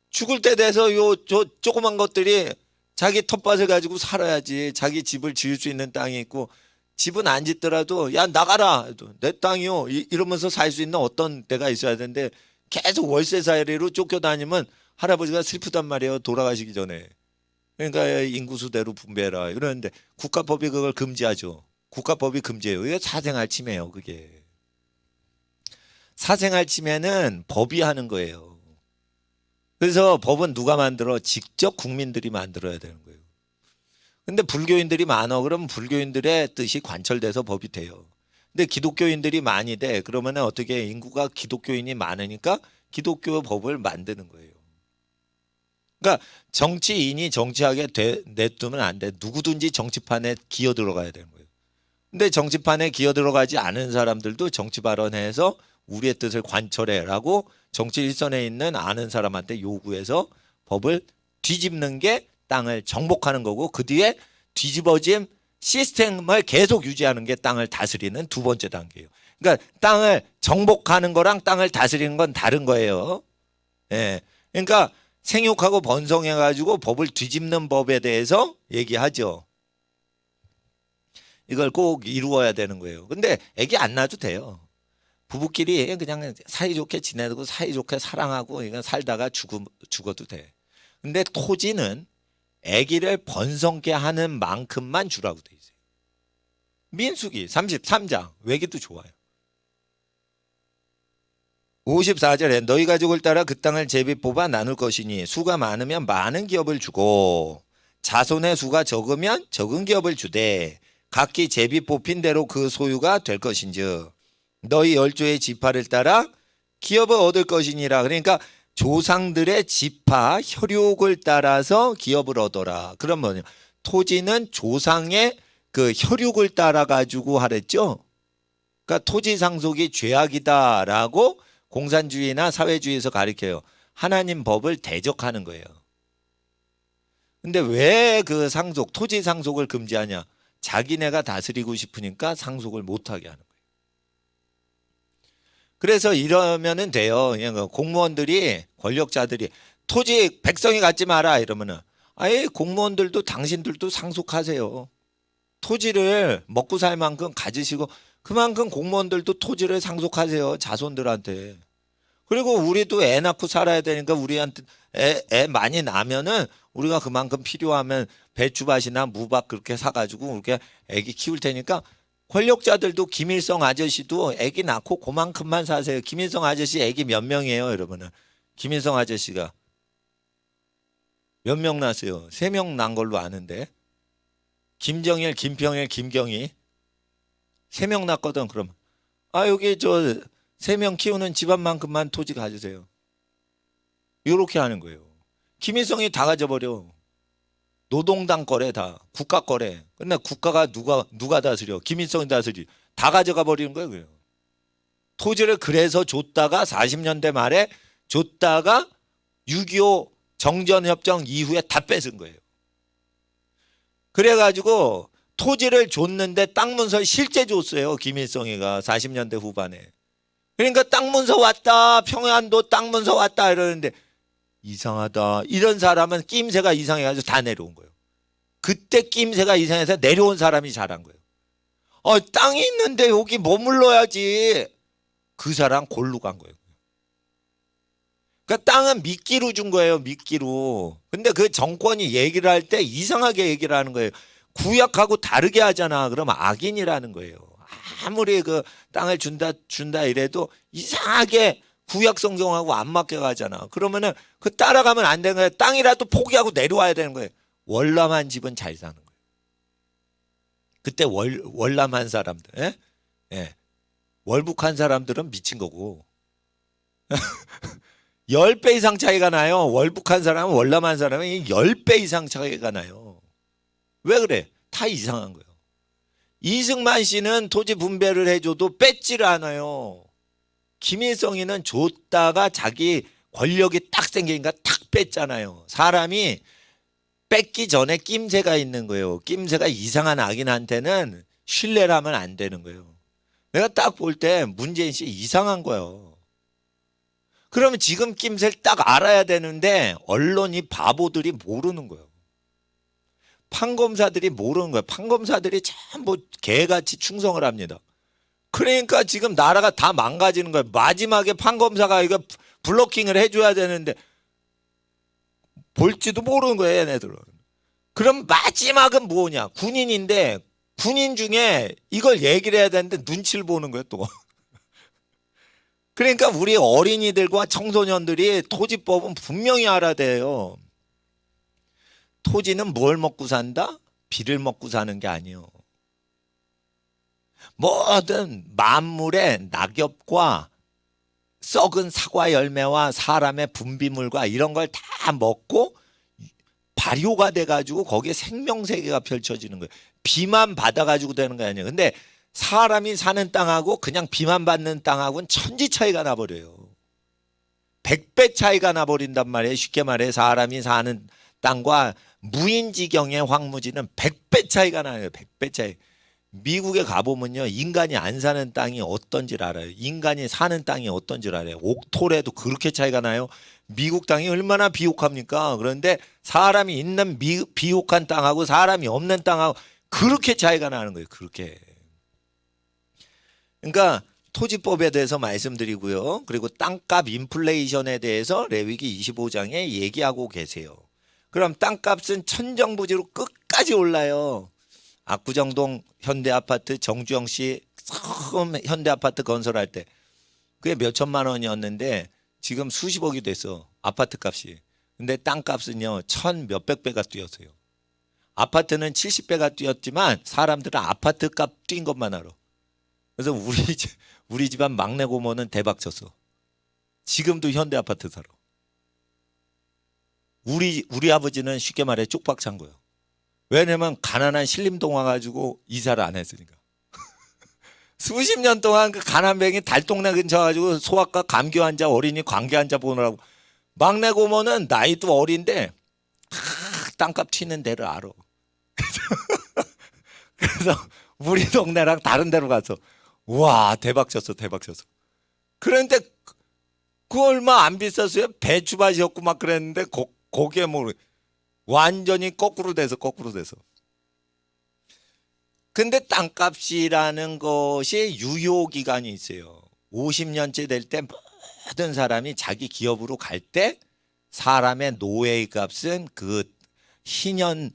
죽을 때 돼서 저 조그만 것들이 자기 텃밭을 가지고 살아야지. 자기 집을 지을 수 있는 땅이 있고 집은 안 짓더라도 야 나가라 내 땅이요 이러면서 살 수 있는 어떤 데가 있어야 되는데 계속 월세살이로 쫓겨다니면 할아버지가 슬프단 말이에요. 돌아가시기 전에. 그러니까 인구수대로 분배해라 이러는데 국가법이 그걸 금지하죠. 국가법이 금지해요. 이게 사생활 침해예요. 그게 사생활 침해는 법이 하는 거예요. 그래서 법은 누가 만들어? 직접 국민들이 만들어야 되는 거예요. 근데 불교인들이 많아. 그러면 불교인들의 뜻이 관철돼서 법이 돼요. 근데 기독교인들이 많이 돼. 그러면 어떻게 인구가 기독교인이 많으니까 기독교 법을 만드는 거예요. 그러니까 정치인이 정치하게 내두면 안 돼. 누구든지 정치판에 기어 들어가야 되는 거예요. 근데 정치판에 기어 들어가지 않은 사람들도 정치 발언해서 우리의 뜻을 관철해라고 정치 일선에 있는 아는 사람한테 요구해서 법을 뒤집는 게 땅을 정복하는 거고 그 뒤에 뒤집어진 시스템을 계속 유지하는 게 땅을 다스리는 2번째 단계예요. 그러니까 땅을 정복하는 거랑 땅을 다스리는 건 다른 거예요. 예. 그러니까 생육하고 번성해가지고 법을 뒤집는 법에 대해서 얘기하죠. 이걸 꼭 이루어야 되는 거예요. 근데 애기 안 낳아도 돼요. 부부끼리 그냥 사이좋게 지내고 사이좋게 사랑하고 이건 살다가 죽어도 돼. 근데 토지는 아기를 번성케 하는 만큼만 주라고 돼 있어요. 민수기 33장 외기도 좋아요. 54절에 너희 가족을 따라 그 땅을 제비 뽑아 나눌 것이니 수가 많으면 많은 기업을 주고 자손의 수가 적으면 적은 기업을 주되 각기 제비 뽑힌 대로 그 소유가 될 것인즉 너희 열조의 지파를 따라 기업을 얻을 것이니라. 그러니까 조상들의 지파 혈육을 따라서 기업을 얻어라. 그럼 뭐냐? 토지는 조상의 그 혈육을 따라 가지고 하랬죠. 그러니까 토지 상속이 죄악이다라고 공산주의나 사회주의에서 가르쳐요. 하나님 법을 대적하는 거예요. 근데 왜 그 상속, 토지 상속을 금지하냐? 자기네가 다스리고 싶으니까 상속을 못하게 하는 거예요. 그래서 이러면은 돼요. 공무원들이, 권력자들이 토지 백성이 갖지 마라 이러면은 아예 공무원들도 당신들도 상속하세요. 토지를 먹고 살 만큼 가지시고 그만큼 공무원들도 토지를 상속하세요. 자손들한테. 그리고 우리도 애 낳고 살아야 되니까 우리한테 애 많이 나면은 우리가 그만큼 필요하면 배추밭이나 무밭 그렇게 사가지고 이렇게 애기 키울 테니까 권력자들도 김일성 아저씨도 애기 낳고 그만큼만 사세요. 김일성 아저씨 애기 몇 명이에요? 여러분은 김일성 아저씨가 몇 명 낳았어요? 3명 낳은 걸로 아는데 김정일, 김평일, 김경희 3명 낳거든. 그러면 여기 저 3명 키우는 집안만큼만 토지 가지세요. 이렇게 하는 거예요. 김일성이 다 가져버려. 노동당 거래 다. 국가 거래. 근데 국가가 누가 다스려? 김일성이 다스리. 다 가져가 버리는 거예요. 그래요. 토지를 그래서 줬다가 40년대 말에 줬다가 6.25 정전협정 이후에 다 뺏은 거예요. 그래가지고 토지를 줬는데 땅 문서 실제 줬어요. 김일성이가 40년대 후반에. 그러니까 땅 문서 왔다. 평안도 땅 문서 왔다 이러는데 이상하다. 이런 사람은 낌새가 이상해가지고 다 내려온 거예요. 그때 낌새가 이상해서 내려온 사람이 잘한 거예요. 땅이 있는데 여기 머물러야지. 그 사람 골로 간 거예요. 그러니까 땅은 미끼로 준 거예요. 미끼로. 근데 그 정권이 얘기를 할 때 이상하게 얘기를 하는 거예요. 구약하고 다르게 하잖아. 그러면 악인이라는 거예요. 아무리 그 땅을 준다 이래도 이상하게 구약 성경하고 안 맞게 가잖아. 그러면은 그 따라가면 안 되는 거예요. 땅이라도 포기하고 내려와야 되는 거예요. 월남한 집은 잘 사는 거예요. 그때 월남한 사람들, 예? 예. 월북한 사람들은 미친 거고. 10배 이상 차이가 나요. 월북한 사람은 월남한 사람은 10배 이상 차이가 나요. 왜 그래? 다 이상한 거예요. 이승만 씨는 토지 분배를 해줘도 뺏지를 않아요. 김일성이는 줬다가 자기 권력이 딱 생기니까 탁 뺐잖아요. 사람이 뺏기 전에 낌새가 있는 거예요. 낌새가 이상한 악인한테는 신뢰를 하면 안 되는 거예요. 내가 딱 볼 때 문재인 씨 이상한 거예요. 그러면 지금 낌새를 딱 알아야 되는데 언론이 바보들이 모르는 거예요. 판검사들이 모르는 거예요. 판검사들이 전부 개같이 충성을 합니다. 그러니까 지금 나라가 다 망가지는 거예요. 마지막에 판검사가 이거 블로킹을 해줘야 되는데 볼지도 모르는 거예요. 얘네들은. 그럼 마지막은 뭐냐? 군인인데 군인 중에 이걸 얘기를 해야 되는데 눈치를 보는 거예요. 또. 그러니까 우리 어린이들과 청소년들이 토지법은 분명히 알아야 돼요. 토지는 뭘 먹고 산다? 비를 먹고 사는 게 아니에요. 모든 만물의 낙엽과 썩은 사과 열매와 사람의 분비물과 이런 걸 다 먹고 발효가 돼가지고 거기에 생명세계가 펼쳐지는 거예요. 비만 받아가지고 되는 거 아니에요. 근데 사람이 사는 땅하고 그냥 비만 받는 땅하고는 천지 차이가 나버려요. 100배 차이가 나버린단 말이에요. 쉽게 말해 사람이 사는 땅과 무인지경의 황무지는 100배 차이가 나요. 100배 차이. 미국에 가보면요. 인간이 안 사는 땅이 어떤지를 알아요. 인간이 사는 땅이 어떤지를 알아요. 옥토레도 그렇게 차이가 나요. 미국 땅이 얼마나 비옥합니까? 그런데 사람이 있는 비옥한 땅하고 사람이 없는 땅하고 그렇게 차이가 나는 거예요. 그렇게. 그러니까 토지법에 대해서 말씀드리고요. 그리고 땅값 인플레이션에 대해서 레위기 25장에 얘기하고 계세요. 그럼 땅값은 천정부지로 끝까지 올라요. 압구정동 현대아파트 정주영 씨 처음 현대아파트 건설할 때 그게 몇 천만 원이었는데 지금 수십억이 됐어. 아파트 값이. 근데 땅 값은요, 천 몇백 배가 뛰었어요. 아파트는 70배가 뛰었지만 사람들은 아파트 값 뛴 것만 알아. 그래서 우리 집안 막내 고모는 대박 쳤어. 지금도 현대 아파트 살아. 우리 아버지는 쉽게 말해 쪽박 찬 거예요. 왜냐면 가난한 신림동 와가지고 이사를 안 했으니까. 수십 년 동안 그 가난뱅이 달동네 근처 가지고 소아과 감기 환자 어린이 관계 환자 보느라고. 막내 고모는 나이도 어린데 땅값 튀는 데를 알아. 그래서 우리 동네랑 다른 데로 가서 와 대박 쳤어 대박 쳤어. 그런데 그 얼마 안 비쌌어요. 배추밭이었고 막 그랬는데 거기에 뭐 완전히 거꾸로 돼서. 근데 땅값이라는 것이 유효 기간이 있어요. 50년째 될 때 모든 사람이 자기 기업으로 갈 때 사람의 노예의 값은 그 희년이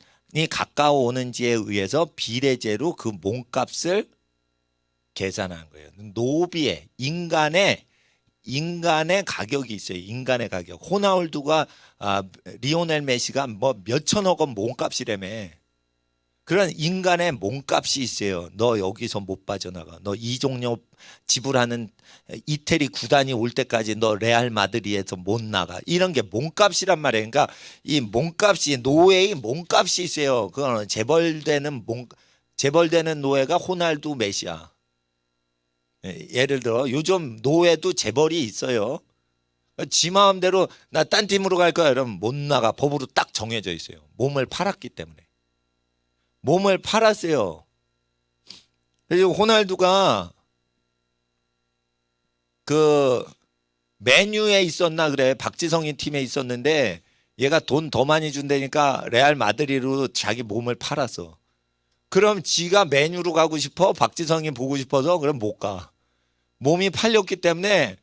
가까워 오는지에 의해서 비례제로 그 몸값을 계산하는 거예요. 노비의 인간의 가격이 있어요. 인간의 가격. 호나울두가 리오넬 메시가 뭐 몇천억 원 몸값이라며. 그런 인간의 몸값이 있어요. 너 여기서 못 빠져나가. 너 이종료 지불하는 이태리 구단이 올 때까지 너 레알 마드리에서 못 나가. 이런 게 몸값이란 말이에요. 그러니까 이 몸값이 노예의 몸값이 있어요. 그거는 재벌되는 노예가 호날두 메시야. 예를 들어 요즘 노예도 재벌이 있어요. 지 마음대로 나 딴 팀으로 갈 거야 이러면 못 나가. 법으로 딱 정해져 있어요. 몸을 팔았기 때문에. 몸을 팔았어요. 그리고 호날두가 그 맨유에 있었나 그래. 박지성이 팀에 있었는데 얘가 돈 더 많이 준다니까 레알 마드리드로 자기 몸을 팔았어. 그럼 지가 맨유로 가고 싶어? 박지성이 보고 싶어서? 그럼 못 가. 몸이 팔렸기 때문에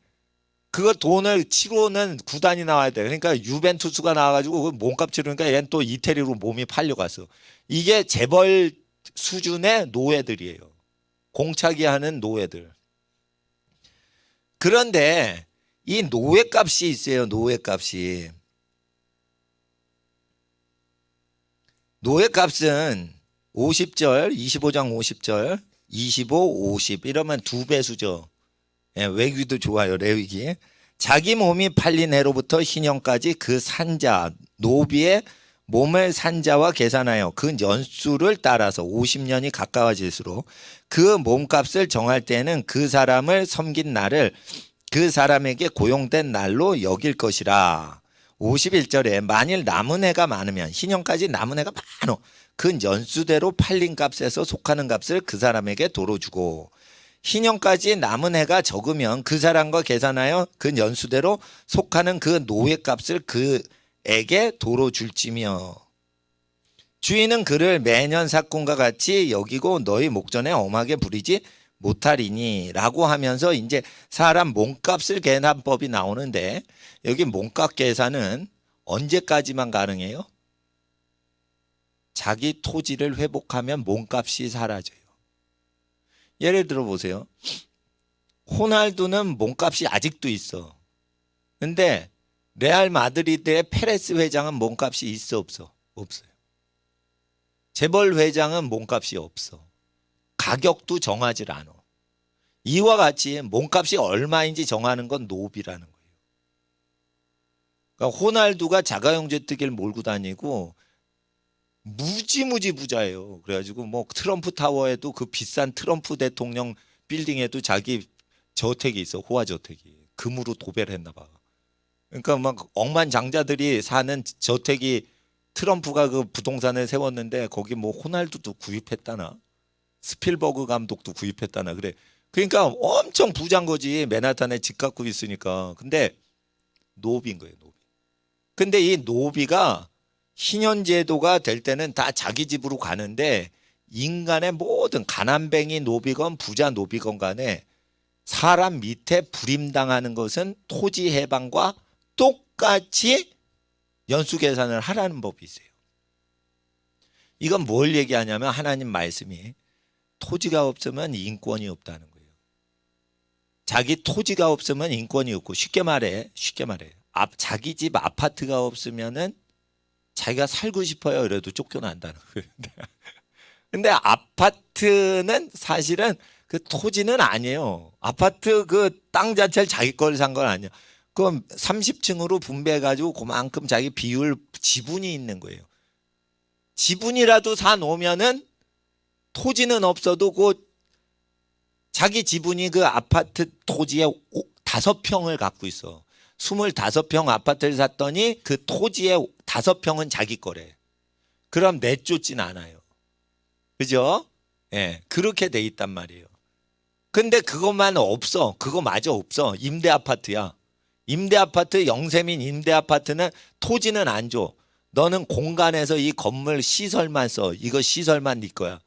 그거 돈을 치고는 구단이 나와야 돼. 그러니까 유벤투스가 나와가지고 그 몸값 치르니까 얘는 또 이태리로 몸이 팔려갔어. 이게 재벌 수준의 노예들이에요. 공차기 하는 노예들. 그런데 이 노예값이 있어요. 노예값이. 노예값은 50절, 25장 50절, 25, 50 이러면 두 배수죠. 예, 외기도 좋아요. 레위기. 자기 몸이 팔린 해로부터 희년까지 그 산자 노비의 몸을 산자와 계산하여 그 연수를 따라서 50년이 가까워질수록 그 몸값을 정할 때는 그 사람을 섬긴 날을 그 사람에게 고용된 날로 여길 것이라. 51절에 만일 남은 해가 많으면 희년까지 남은 해가 많어 그 연수대로 팔린 값에서 속하는 값을 그 사람에게 도로 주고 희년까지 남은 해가 적으면 그 사람과 계산하여 그 연수대로 속하는 그 노예값을 그에게 도로 줄지며 주인은 그를 매년 삭군과 같이 여기고 너희 목전에 엄하게 부리지 못하리니 라고 하면서 이제 사람 몸값을 계산법이 나오는데 여기 몸값 계산은 언제까지만 가능해요? 자기 토지를 회복하면 몸값이 사라져요. 예를 들어 보세요. 호날두는 몸값이 아직도 있어. 근데 레알 마드리드의 페레스 회장은 몸값이 있어 없어? 없어요. 재벌 회장은 몸값이 없어. 가격도 정하지 않아. 이와 같이 몸값이 얼마인지 정하는 건 노비라는 거예요. 그러니까 호날두가 자가용제뜨기를 몰고 다니고 무지무지 부자예요. 그래가지고 뭐 트럼프 타워에도 그 비싼 트럼프 대통령 빌딩에도 자기 저택이 있어. 호화 저택이. 금으로 도배를 했나 봐. 그러니까 막 억만장자들이 사는 저택이 트럼프가 그 부동산을 세웠는데 거기 뭐 호날두도 구입했다나 스필버그 감독도 구입했다나 그래. 그러니까 엄청 부자인 거지. 맨하탄에 집 갖고 있으니까. 근데 노비인 거예요. 노비. 근데 이 노비가 희년제도가 될 때는 다 자기 집으로 가는데 인간의 모든 가난뱅이 노비건 부자 노비건 간에 사람 밑에 불임당하는 것은 토지 해방과 똑같이 연수 계산을 하라는 법이 있어요. 이건 뭘 얘기하냐면 하나님 말씀이 토지가 없으면 인권이 없다는 거예요. 자기 토지가 없으면 인권이 없고 쉽게 말해 자기 집 아파트가 없으면은 자기가 살고 싶어요 그래도 쫓겨난다는 거예요. 근데 아파트는 사실은 그 토지는 아니에요. 아파트 그 땅 자체를 자기 걸 산 건 아니야. 그럼 30층으로 분배해가지고 그만큼 자기 비율 지분이 있는 거예요. 지분이라도 사 놓으면은 토지는 없어도 그 자기 지분이 그 아파트 토지에 5평을 갖고 있어. 25평 아파트를 샀더니 그 토지의 5평은 자기 거래. 그럼 내쫓진 않아요. 그죠? 예, 그렇게 돼 있단 말이에요. 근데 그것만 없어. 그거마저 없어. 임대 아파트야. 임대 아파트, 영세민 임대 아파트는 토지는 안 줘. 너는 공간에서 이 건물 시설만 써. 이거 시설만 네 거야.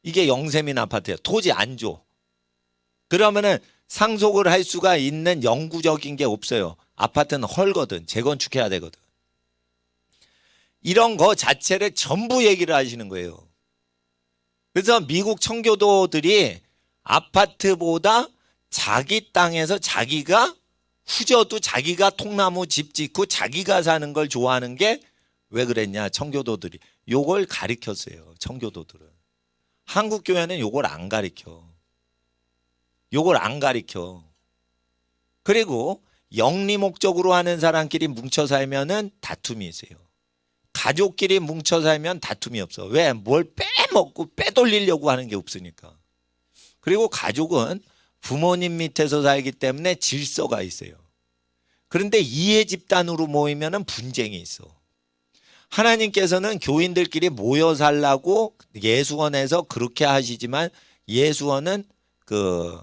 이게 영세민 아파트야. 토지 안 줘. 그러면은 상속을 할 수가 있는 영구적인 게 없어요. 아파트는 헐거든. 재건축해야 되거든. 이런 거 자체를 전부 얘기를 하시는 거예요. 그래서 미국 청교도들이 아파트보다 자기 땅에서 자기가 후져도 자기가 통나무 집 짓고 자기가 사는 걸 좋아하는 게 왜 그랬냐? 청교도들이 요걸 가리켰어요. 청교도들은. 한국 교회는 요걸 안 가리켜. 요걸 안 가리켜. 그리고 영리 목적으로 하는 사람끼리 뭉쳐 살면은 다툼이 있어요. 가족끼리 뭉쳐 살면 다툼이 없어. 왜? 뭘 빼먹고 빼돌리려고 하는 게 없으니까. 그리고 가족은 부모님 밑에서 살기 때문에 질서가 있어요. 그런데 이해 집단으로 모이면은 분쟁이 있어. 하나님께서는 교인들끼리 모여 살라고 예수원에서 그렇게 하시지만 예수원은 그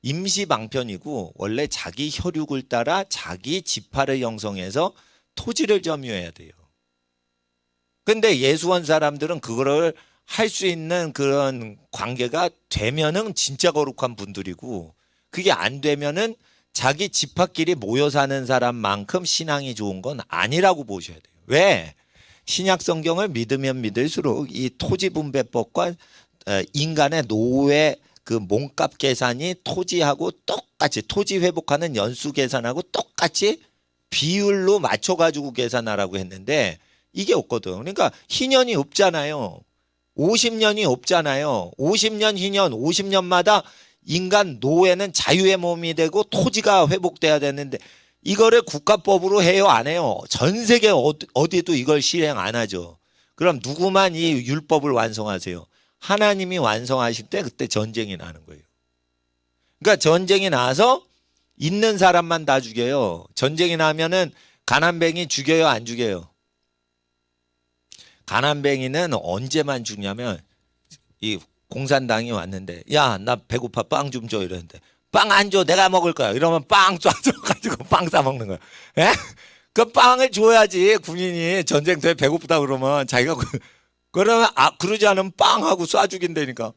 임시 방편이고 원래 자기 혈육을 따라 자기 지파를 형성해서 토지를 점유해야 돼요. 근데 예수원 사람들은 그거를 할 수 있는 그런 관계가 되면은 진짜 거룩한 분들이고 그게 안 되면은 자기 지파끼리 모여 사는 사람만큼 신앙이 좋은 건 아니라고 보셔야 돼요. 왜? 신약 성경을 믿으면 믿을수록 이 토지 분배법과 인간의 노후의 그 몸값 계산이 토지하고 똑같이 토지 회복하는 연수 계산하고 똑같이 비율로 맞춰가지고 계산하라고 했는데 이게 없거든. 그러니까 희년이 없잖아요. 50년이 없잖아요. 50년 희년 50년마다 인간 노예는 자유의 몸이 되고 토지가 회복돼야 되는데 이거를 국가법으로 해요 안 해요? 전 세계 어디도 이걸 실행 안 하죠. 그럼 누구만 이 율법을 완성하세요? 하나님이 완성하실 때 그때 전쟁이 나는 거예요. 그러니까 전쟁이 나서 있는 사람만 다 죽여요. 전쟁이 나면은 가난뱅이 죽여요 안 죽여요? 가난뱅이는 언제만 죽냐면 이 공산당이 왔는데 야 나 배고파 빵 좀 줘 이러는데 빵 안 줘 내가 먹을 거야 이러면 빵 쏴줘가지고 빵 싸 먹는 거야. 에? 그 빵을 줘야지 군인이 전쟁터에 배고프다 그러면 자기가 그러면 그러지 않으면 빵하고 쏴 죽인다니까.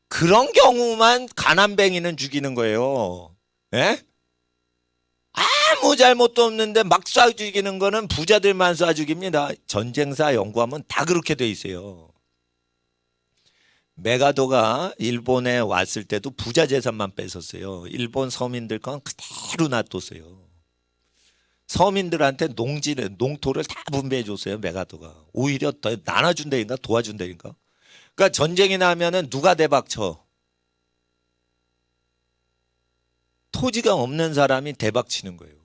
그런 경우만 가난뱅이는 죽이는 거예요. 에? 아무 잘못도 없는데 막 쏴 죽이는 거는 부자들만 쏴 죽입니다. 전쟁사 연구하면 다 그렇게 돼 있어요. 메가도가 일본에 왔을 때도 부자 재산만 뺏었어요. 일본 서민들 건 그대로 놔뒀어요. 서민들한테 농토를 다 분배해 줬어요. 메가도가. 오히려 더 나눠준다니까 도와준다니까. 그러니까 전쟁이 나면은 누가 대박쳐? 토지가 없는 사람이 대박치는 거예요.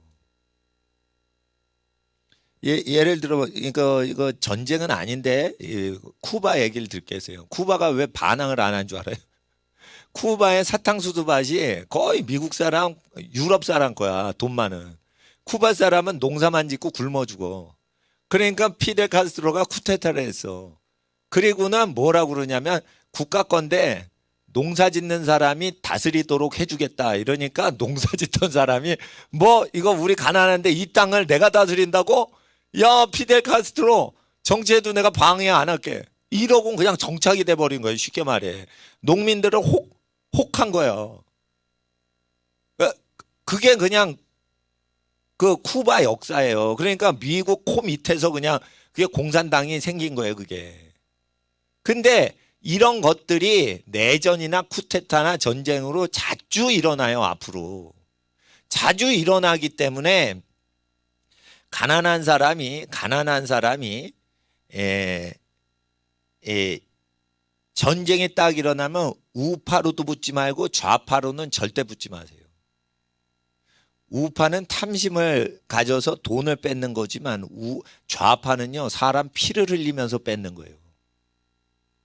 예를 들어 이거 전쟁은 아닌데 쿠바 얘기를 들겠어요. 쿠바가 왜 반항을 안 한 줄 알아요? 쿠바의 사탕수수 밭이 거의 미국 사람, 유럽 사람 거야. 돈 많은. 쿠바 사람은 농사만 짓고 굶어 죽어. 그러니까 피델 카스트로가 쿠데타를 했어. 그리고는 뭐라고 그러냐면 국가 건데 농사 짓는 사람이 다스리도록 해주겠다. 이러니까 농사 짓던 사람이 뭐 이거 우리 가난한데 이 땅을 내가 다스린다고? 야 피델 카스트로 정치해도 내가 방해 안 할게. 이러고 그냥 정착이 돼버린 거예요. 쉽게 말해. 농민들을 혹한 거예요. 그게 그냥 그 쿠바 역사예요. 그러니까 미국 코 밑에서 그냥 그게 공산당이 생긴 거예요. 그게. 근데 이런 것들이 내전이나 쿠데타나 전쟁으로 자주 일어나요. 앞으로 자주 일어나기 때문에 가난한 사람이 에, 전쟁이 딱 일어나면 우파로도 붙지 말고 좌파로는 절대 붙지 마세요. 우파는 탐심을 가져서 돈을 뺏는 거지만 좌파는요 사람 피를 흘리면서 뺏는 거예요.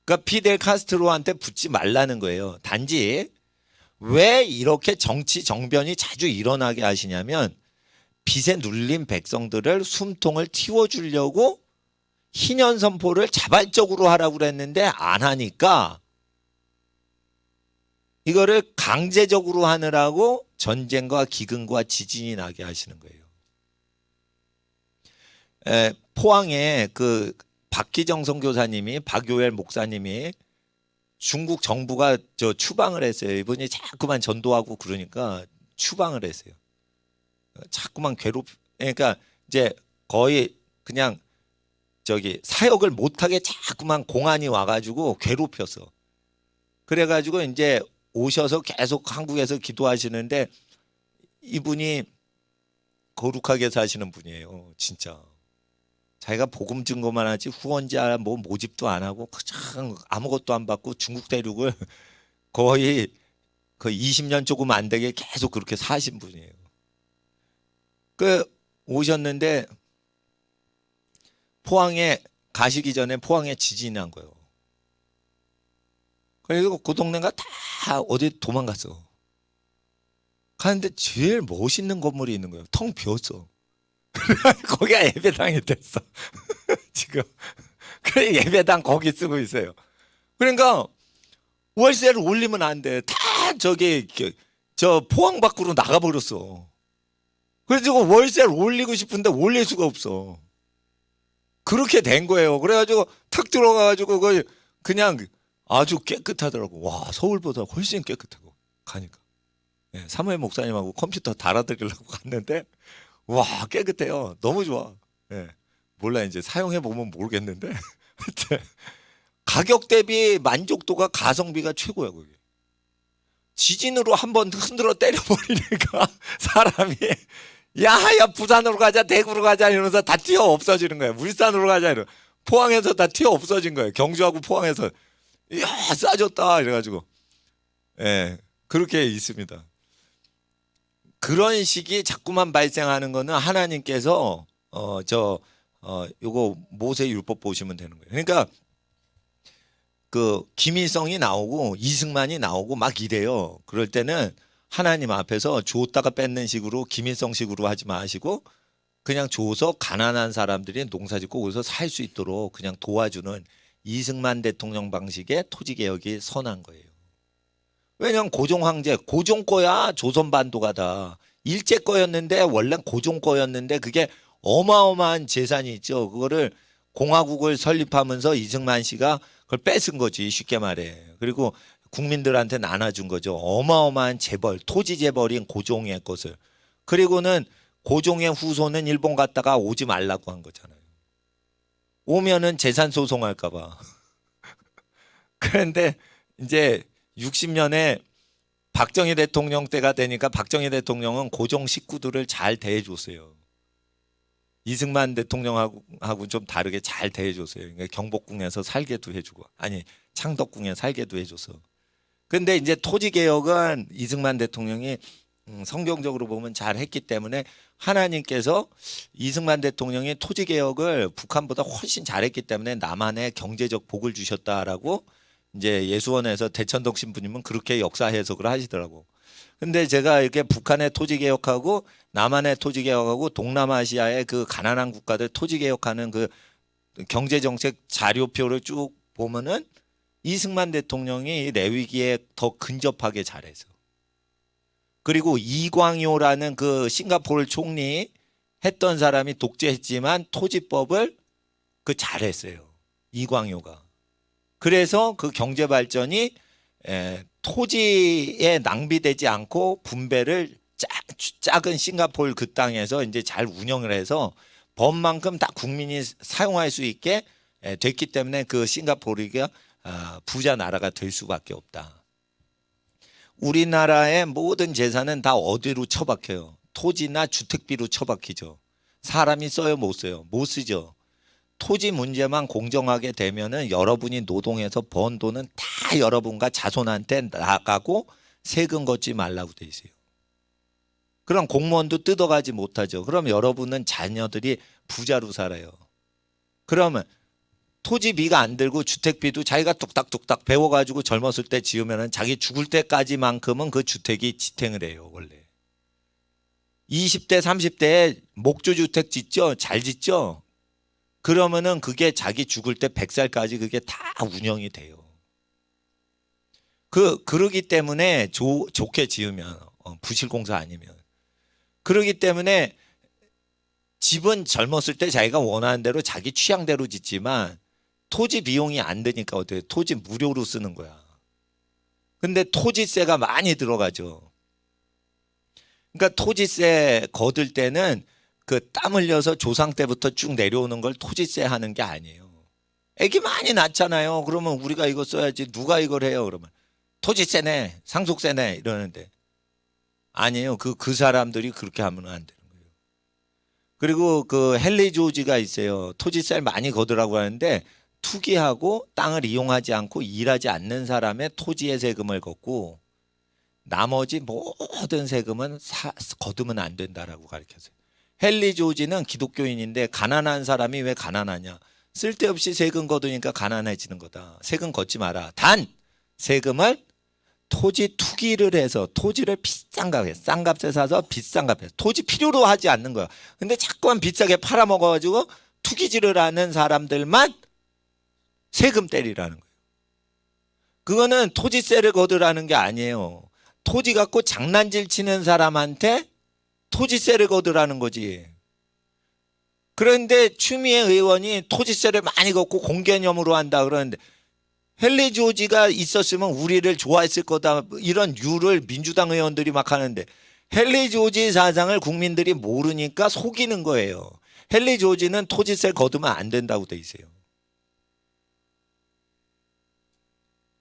그러니까 피델 카스트로한테 붙지 말라는 거예요. 단지 왜 이렇게 정치 정변이 자주 일어나게 하시냐면 빚에 눌린 백성들을 숨통을 틔워주려고 희년선포를 자발적으로 하라고 그랬는데 안 하니까 이거를 강제적으로 하느라고 전쟁과 기근과 지진이 나게 하시는 거예요. 포항에 그 박기정 선교사님이 박요엘 목사님이 중국 정부가 추방을 했어요. 이분이 자꾸만 전도하고 그러니까 추방을 했어요. 자꾸만 그러니까 이제 거의 그냥 사역을 못하게 자꾸만 공안이 와가지고 괴롭혔어. 그래가지고 이제 오셔서 계속 한국에서 기도하시는데 이분이 거룩하게 사시는 분이에요. 진짜. 자기가 복음 증거만 하지 후원자 뭐 모집도 안 하고 그냥 아무것도 안 받고 중국 대륙을 거의 20년 조금 안 되게 계속 그렇게 사신 분이에요. 그 오셨는데 포항에 가시기 전에 포항에 지진이 난 거예요. 그래서 그 동네가 다 어디 도망갔어. 가는데 제일 멋있는 건물이 있는 거예요. 텅 비었어. 거기가 예배당이 됐어. 지금. 그래 예배당 거기 쓰고 있어요. 그러니까 월세를 올리면 안 돼. 다 저 포항 밖으로 나가버렸어. 그래서 월세를 올리고 싶은데 올릴 수가 없어. 그렇게 된 거예요. 그래가지고 탁 들어가가지고 그냥 아주 깨끗하더라고. 와 서울보다 훨씬 깨끗하고 가니까. 네, 사무엘 목사님하고 컴퓨터 달아드리려고 갔는데 와 깨끗해요. 너무 좋아. 네, 몰라 이제 사용해 보면 모르겠는데 가격 대비 만족도가 가성비가 최고야 그게. 지진으로 한번 흔들어 때려버리니까 사람이 야 부산으로 가자 대구로 가자 이러면서 다 튀어 없어지는 거야. 울산으로 가자 이러. 포항에서 다 튀어 없어진 거예요. 경주하고 포항에서 야 싸졌다 이래가지고 예 그렇게 있습니다. 그런 식이 자꾸만 발생하는 거는 하나님께서 요거 모세 율법 보시면 되는 거예요. 그러니까 그 김일성이 나오고 이승만이 나오고 막 이래요. 그럴 때는 하나님 앞에서 줬다가 뺏는 식으로 김일성식으로 하지 마시고 그냥 줘서 가난한 사람들이 농사짓고 거기서 살 수 있도록 그냥 도와주는 이승만 대통령 방식의 토지개혁이 선한 거예요. 왜냐면 고종 황제 고종 거야. 조선반도가 다 일제 거였는데 원래 고종 거였는데 그게 어마어마한 재산이 있죠. 그거를 공화국을 설립하면서 이승만 씨가 그걸 뺏은 거지 쉽게 말해. 그리고 국민들한테 나눠준 거죠. 어마어마한 재벌, 토지 재벌인 고종의 것을. 그리고는 고종의 후손은 일본 갔다가 오지 말라고 한 거잖아요. 오면은 재산 소송할까 봐. 그런데 이제 60년에 박정희 대통령 때가 되니까 박정희 대통령은 고종 식구들을 잘 대해줬어요. 이승만 대통령하고 좀 다르게 잘 대해줬어요. 그러니까 경복궁에서 살게도 해주고 아니 창덕궁에 살게도 해줘서. 근데 이제 토지개혁은 이승만 대통령이 성경적으로 보면 잘 했기 때문에 하나님께서 이승만 대통령이 토지개혁을 북한보다 훨씬 잘했기 때문에 남한에 경제적 복을 주셨다라고 이제 예수원에서 대천동 신부님은 그렇게 역사 해석을 하시더라고. 근데 제가 이렇게 북한의 토지개혁하고 남한의 토지개혁하고 동남아시아의 그 가난한 국가들 토지개혁하는 그 경제정책 자료표를 쭉 보면은 이승만 대통령이 레위기에 더 근접하게 잘해서. 그리고 이광효라는 그 싱가포르 총리 했던 사람이 독재했지만 토지법을 잘했어요. 이광효가. 그래서 그 경제 발전이 토지에 낭비되지 않고 분배를 작은 싱가포르 그 땅에서 이제 잘 운영을 해서 법만큼 다 국민이 사용할 수 있게 됐기 때문에 그 싱가포르가 부자 나라가 될 수밖에 없다. 우리나라의 모든 재산은 다 어디로 처박혀요? 토지나 주택비로 처박히죠. 사람이 써요, 못 써요? 못 쓰죠. 토지 문제만 공정하게 되면은 여러분이 노동해서 번 돈은 다 여러분과 자손한테 나가고 세금 걷지 말라고 돼 있어요. 그럼 공무원도 뜯어가지 못하죠. 그럼 여러분은 자녀들이 부자로 살아요. 그러면 토지비가 안 들고 주택비도 자기가 뚝딱뚝딱 배워가지고 젊었을 때 지으면은 자기 죽을 때까지만큼은 그 주택이 지탱을 해요, 원래. 20대, 30대에 목조주택 짓죠? 잘 짓죠? 그러면은 그게 자기 죽을 때 100살까지 그게 다 운영이 돼요. 그러기 때문에 좋게 지으면, 부실공사 아니면. 그러기 때문에 집은 젊었을 때 자기가 원하는 대로 자기 취향대로 짓지만 토지 비용이 안 드니까 어때요? 토지 무료로 쓰는 거야. 근데 토지세가 많이 들어가죠. 그러니까 토지세 거둘 때는 그 땀 흘려서 조상 때부터 쭉 내려오는 걸 토지세 하는 게 아니에요. 애기 많이 낳잖아요. 그러면 우리가 이거 써야지. 누가 이걸 해요? 그러면 토지세네, 상속세네 이러는데 아니에요. 그 사람들이 그렇게 하면 안 되는 거예요. 그리고 그 헨리 조지가 있어요. 토지세를 많이 거두라고 하는데 투기하고 땅을 이용하지 않고 일하지 않는 사람의 토지의 세금을 걷고 나머지 모든 세금은 거두면 안 된다라고 가르쳤어요. 헨리 조지는 기독교인인데 가난한 사람이 왜 가난하냐? 쓸데없이 세금 거두니까 가난해지는 거다. 세금 걷지 마라. 단 세금을 토지 투기를 해서 토지를 비싼 값에 싼 값에 사서 비싼 값에 토지 필요로 하지 않는 거야. 근데 자꾸만 비싸게 팔아먹어가지고 투기질을 하는 사람들만 세금 때리라는 거예요. 그거는 토지세를 거두라는 게 아니에요. 토지 갖고 장난질 치는 사람한테 토지세를 거두라는 거지. 그런데 추미애 의원이 토지세를 많이 걷고 공개념으로 한다 그러는데 헨리 조지가 있었으면 우리를 좋아했을 거다 이런 유를 민주당 의원들이 막 하는데 헨리 조지 사상을 국민들이 모르니까 속이는 거예요. 헨리 조지는 토지세 거두면 안 된다고 돼 있어요.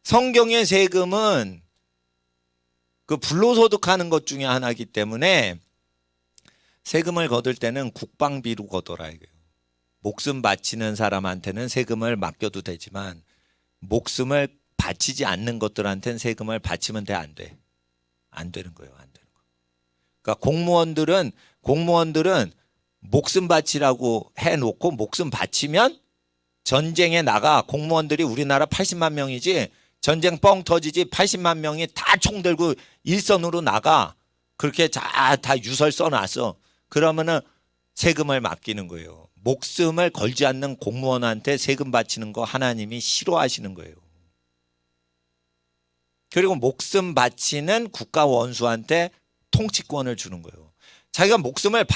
성경의 세금은 그 불로소득하는 것 중에 하나이기 때문에 세금을 거둘 때는 국방비로 거둬라 이거예요. 목숨 바치는 사람한테는 세금을 맡겨도 되지만 목숨을 바치지 않는 것들한테는 세금을 바치면 돼, 안 돼? 안 되는 거예요. 안 되는 거. 그러니까 공무원들은 목숨 바치라고 해놓고 목숨 바치면 전쟁에 나가. 공무원들이 우리나라 80만 명이지 전쟁 뻥 터지지 80만 명이 다 총 들고 일선으로 나가. 그렇게 다 유설 써놨어. 그러면은 세금을 맡기는 거예요. 목숨을 걸지 않는 공무원한테 세금 바치는 거 하나님이 싫어하시는 거예요. 그리고 목숨 바치는 국가 원수한테 통치권을 주는 거예요. 자기가 목숨을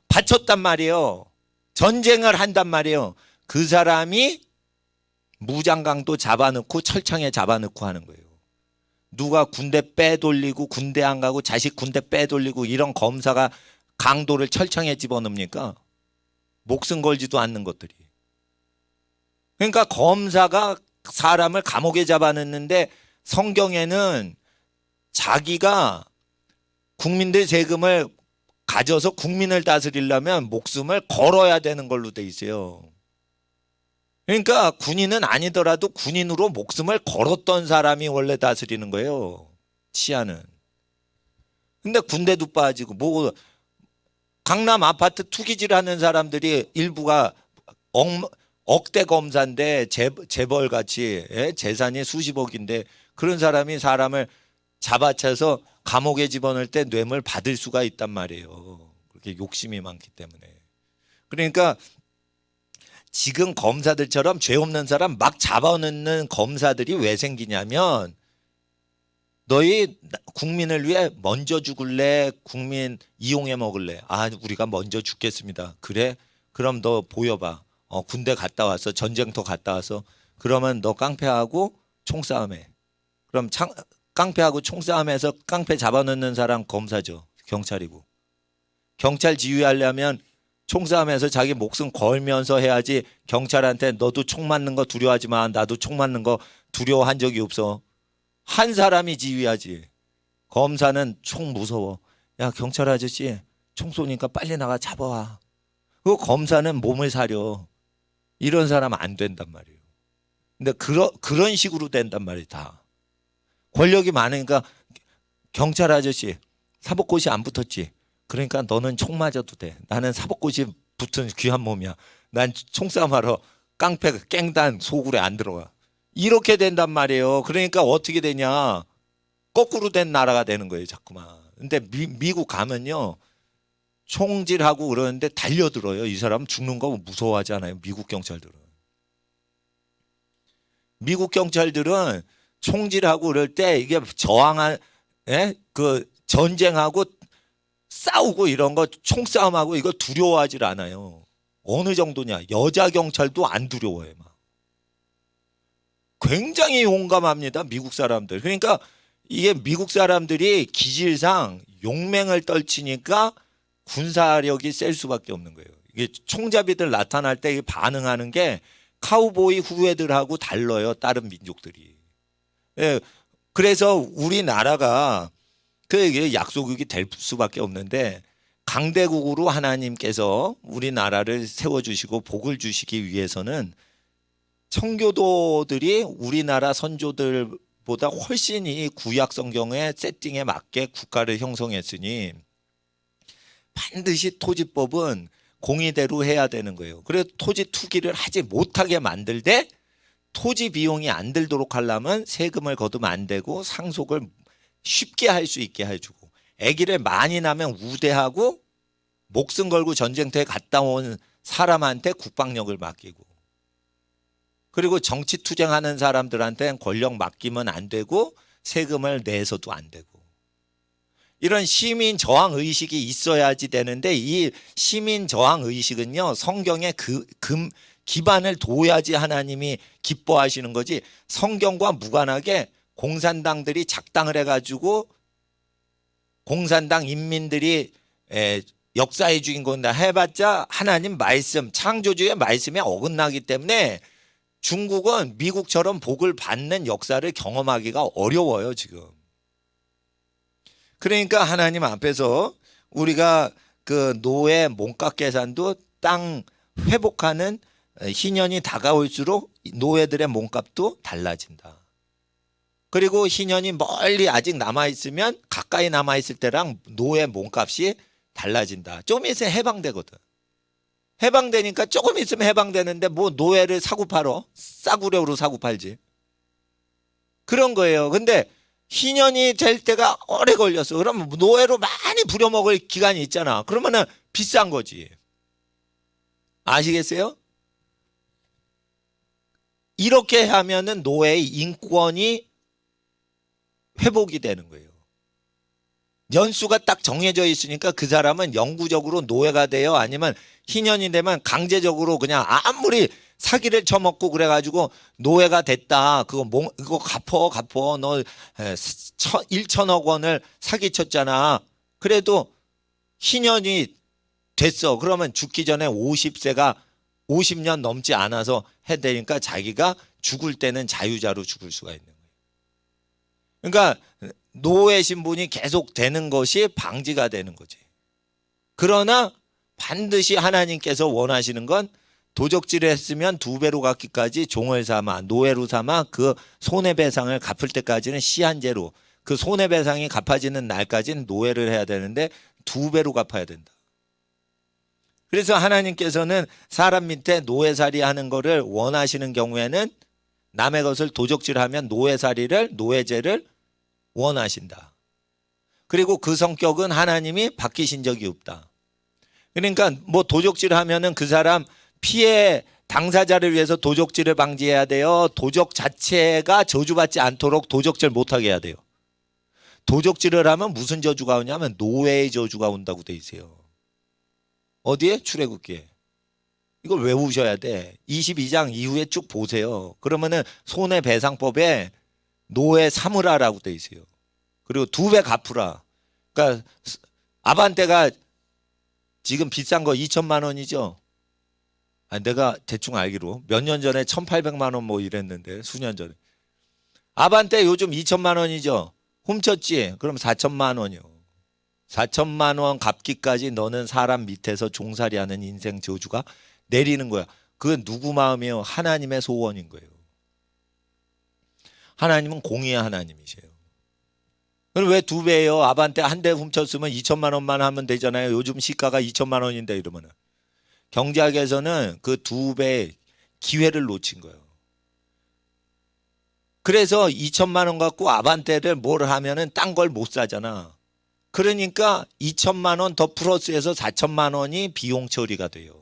바쳤단 말이에요. 전쟁을 한단 말이에요. 그 사람이 무장강도 잡아넣고 철창에 잡아넣고 하는 거예요. 누가 군대 빼돌리고 군대 안 가고 자식 군대 빼돌리고 이런 검사가 강도를 철창에 집어넣습니까? 목숨 걸지도 않는 것들이. 그러니까 검사가 사람을 감옥에 잡아넣는데 성경에는 자기가 국민들 세금을 가져서 국민을 다스리려면 목숨을 걸어야 되는 걸로 돼 있어요. 그러니까 군인은 아니더라도 군인으로 목숨을 걸었던 사람이 원래 다스리는 거예요. 치안은. 근데 군대도 빠지고 뭐 강남 아파트 투기질 하는 사람들이 일부가 억대 검사인데 재벌같이 재산이 수십억인데 그런 사람이 사람을 잡아채서 감옥에 집어넣을 때 뇌물 받을 수가 있단 말이에요. 그렇게 욕심이 많기 때문에. 그러니까 지금 검사들처럼 죄 없는 사람 막 잡아넣는 검사들이 왜 생기냐면 너희 국민을 위해 먼저 죽을래? 국민 이용해 먹을래? 아, 우리가 먼저 죽겠습니다. 그래? 그럼 너 보여봐. 군대 갔다 와서 전쟁터 갔다 와서 그러면 너 깡패하고 총싸움해. 그럼 깡패하고 총싸움해서 깡패 잡아넣는 사람 검사죠. 경찰이고. 경찰 지휘하려면 총싸움에서 자기 목숨 걸면서 해야지 경찰한테 너도 총 맞는 거 두려워하지 마. 나도 총 맞는 거 두려워한 적이 없어? 한 사람이 지휘하지. 검사는 총 무서워. 야, 경찰 아저씨 총 쏘니까 빨리 나가 잡아와. 그 검사는 몸을 사려. 이런 사람 안 된단 말이에요. 근데 그런 식으로 된단 말이에요. 다 권력이 많으니까 경찰 아저씨 사법고시 안 붙었지. 그러니까 너는 총 맞아도 돼. 나는 사법고시 붙은 귀한 몸이야. 난 총싸움하러 깡패 깽단 소굴에 안 들어가. 이렇게 된단 말이에요. 그러니까 어떻게 되냐. 거꾸로 된 나라가 되는 거예요. 자꾸만. 근데 미국 가면요. 총질하고 그러는데 달려들어요. 이 사람 죽는 거 무서워하지 않아요. 미국 경찰들은. 미국 경찰들은 총질하고 그럴 때 이게 저항한 그 전쟁하고 싸우고 이런 거 총싸움하고 이거 두려워하질 않아요. 어느 정도냐. 여자 경찰도 안 두려워해. 막. 굉장히 용감합니다. 미국 사람들. 그러니까 이게 미국 사람들이 기질상 용맹을 떨치니까 군사력이 셀 수밖에 없는 거예요. 이게 총잡이들 나타날 때 반응하는 게 카우보이 후예들하고 달라요. 다른 민족들이. 예, 그래서 우리나라가 그 약소국이 될 수밖에 없는데 강대국으로 하나님께서 우리나라를 세워주시고 복을 주시기 위해서는 청교도들이 우리나라 선조들보다 훨씬 이 구약 성경의 세팅에 맞게 국가를 형성했으니 반드시 토지법은 공의대로 해야 되는 거예요. 그래서 토지 투기를 하지 못하게 만들 때 토지 비용이 안 들도록 하려면 세금을 거두면 안 되고 상속을 쉽게 할 수 있게 해주고 아기를 많이 낳으면 우대하고 목숨 걸고 전쟁터에 갔다 온 사람한테 국방력을 맡기고 그리고 정치 투쟁하는 사람들한테는 권력 맡기면 안 되고 세금을 내서도 안 되고 이런 시민 저항 의식이 있어야지 되는데 이 시민 저항 의식은요 성경의 기반을 둬야지 하나님이 기뻐하시는 거지 성경과 무관하게 공산당들이 작당을 해가지고 공산당 인민들이 역사의 주인공이다 해봤자 하나님 말씀 창조주의 말씀에 어긋나기 때문에 중국은 미국처럼 복을 받는 역사를 경험하기가 어려워요 지금. 그러니까 하나님 앞에서 우리가 그 노예 몸값 계산도 땅 회복하는 희년이 다가올수록 노예들의 몸값도 달라진다. 그리고 희년이 멀리 아직 남아있으면 가까이 남아있을 때랑 노예 몸값이 달라진다. 좀 있으면 해방되거든. 해방되니까 조금 있으면 해방되는데 뭐 노예를 사고 팔어? 싸구려로 사고 팔지. 그런 거예요. 근데 희년이 될 때가 오래 걸렸어. 그러면 노예로 많이 부려먹을 기간이 있잖아. 그러면은 비싼 거지. 아시겠어요? 이렇게 하면은 노예의 인권이 회복이 되는 거예요. 연수가 딱 정해져 있으니까 그 사람은 영구적으로 노예가 돼요. 아니면 희년이 되면 강제적으로 그냥 아무리 사기를 쳐먹고 그래가지고 노예가 됐다. 그거 갚어. 너 1천억 원을 사기쳤잖아. 그래도 희년이 됐어. 그러면 죽기 전에 50세가 50년 넘지 않아서 해야 되니까 자기가 죽을 때는 자유자로 죽을 수가 있는 거예요. 그러니까 노예 신분이 계속 되는 것이 방지가 되는 거지. 그러나 반드시 하나님께서 원하시는 건 도적질을 했으면 2배로 갚기까지 종을 삼아 노예로 삼아 그 손해배상을 갚을 때까지는 시한제로 그 손해배상이 갚아지는 날까지는 노예를 해야 되는데 2배로 갚아야 된다. 그래서 하나님께서는 사람 밑에 노예살이 하는 거를 원하시는 경우에는 남의 것을 도적질하면 노예제를 원하신다. 그리고 그 성격은 하나님이 바뀌신 적이 없다. 그러니까 뭐 도적질하면은 그 사람 피해 당사자를 위해서 도적질을 방지해야 돼요. 도적 자체가 저주받지 않도록 도적질 못하게 해야 돼요. 도적질을 하면 무슨 저주가 오냐면 노예의 저주가 온다고 돼 있어요. 어디에? 출애굽기에. 이걸 외우셔야 돼. 22장 이후에 쭉 보세요. 그러면은 손해배상법에 노예 삼으라라고 돼 있어요. 그리고 2배 갚으라. 그러니까 아반떼가 지금 비싼 거 2천만 원이죠. 내가 대충 알기로 몇 년 전에 1,800만 원 뭐 이랬는데 수년 전에 아반떼 요즘 2천만 원이죠. 훔쳤지? 그럼 4천만 원이요. 4천만 원 갚기까지 너는 사람 밑에서 종살이하는 인생 저주가 내리는 거야. 그건 누구 마음이에요? 하나님의 소원인 거예요. 하나님은 공의의 하나님이세요. 그럼 왜 두 배예요? 아반떼 한 대 훔쳤으면 2천만 원만 하면 되잖아요. 요즘 시가가 2천만 원인데 이러면은. 경제학에서는 그 두 배 기회를 놓친 거예요. 그래서 2천만 원 갖고 아반떼를 뭘 하면은 딴 걸 못 사잖아. 그러니까 2천만 원 더 플러스해서 4천만 원이 비용 처리가 돼요.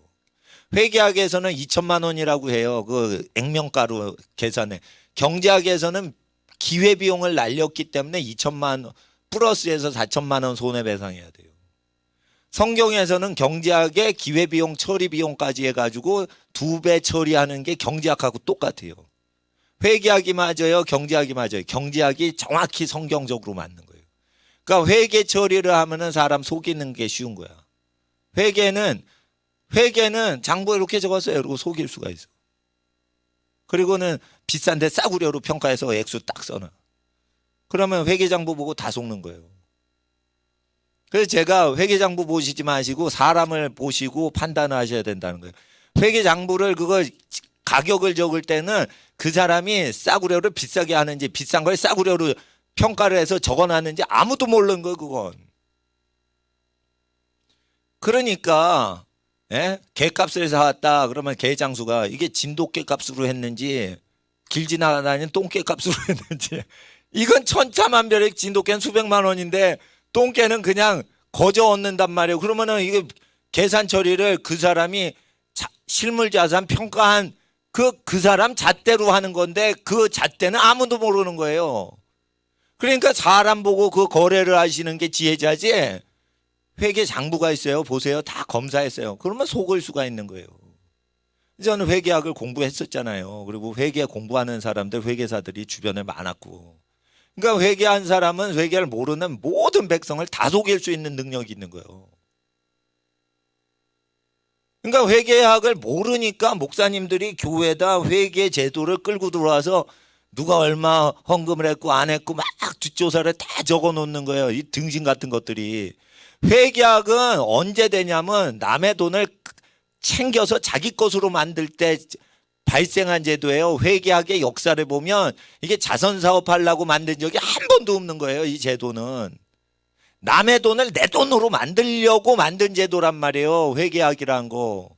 회계학에서는 2천만 원이라고 해요. 그 액면가로 계산해. 경제학에서는 기회비용을 날렸기 때문에 2천만 원 플러스해서 4천만 원 손해배상해야 돼요. 성경에서는 경제학의 기회비용 처리비용까지 해가지고 두 배 처리하는 게 경제학하고 똑같아요. 회계학이 맞아요? 경제학이 맞아요? 경제학이 정확히 성경적으로 맞는 거예요. 그러니까 회계 처리를 하면은 사람 속이는 게 쉬운 거야. 회계는 장부에 이렇게 적었어요. 그리고 속일 수가 있어. 그리고는 비싼데 싸구려로 평가해서 액수 딱 써놔. 그러면 회계장부 보고 다 속는 거예요. 그래서 제가 회계장부 보시지 마시고 사람을 보시고 판단을 하셔야 된다는 거예요. 회계장부를 그걸 가격을 적을 때는 그 사람이 싸구려를 비싸게 하는지 비싼 걸 싸구려로 평가를 해서 적어놨는지 아무도 모르는 거예요. 그건. 그러니까 개값을 사왔다 그러면 개장수가 이게 진돗개값으로 했는지 길 지나다니는 똥개값으로 했는지 이건 천차만별의 진돗개는 수백만 원인데 똥개는 그냥 거저 얻는단 말이에요. 그러면은 이게 계산 처리를 그 사람이 실물자산 평가한 그 사람 잣대로 하는 건데 그 잣대는 아무도 모르는 거예요. 그러니까 사람 보고 그 거래를 하시는 게 지혜자지. 회계 장부가 있어요. 보세요. 다 검사했어요. 그러면 속을 수가 있는 거예요. 저는 회계학을 공부했었잖아요. 그리고 회계 공부하는 사람들, 회계사들이 주변에 많았고. 그러니까 회계한 사람은 회계를 모르는 모든 백성을 다 속일 수 있는 능력이 있는 거예요. 그러니까 회계학을 모르니까 목사님들이 교회에다 회계 제도를 끌고 들어와서 누가 얼마 헌금을 했고 안 했고 막 뒷조사를 다 적어 놓는 거예요. 이 등신 같은 것들이. 회계학은 언제 되냐면 남의 돈을 챙겨서 자기 것으로 만들 때 발생한 제도예요. 회계학의 역사를 보면 이게 자선사업 하려고 만든 적이 한 번도 없는 거예요. 이 제도는. 남의 돈을 내 돈으로 만들려고 만든 제도란 말이에요. 회계학이란 거.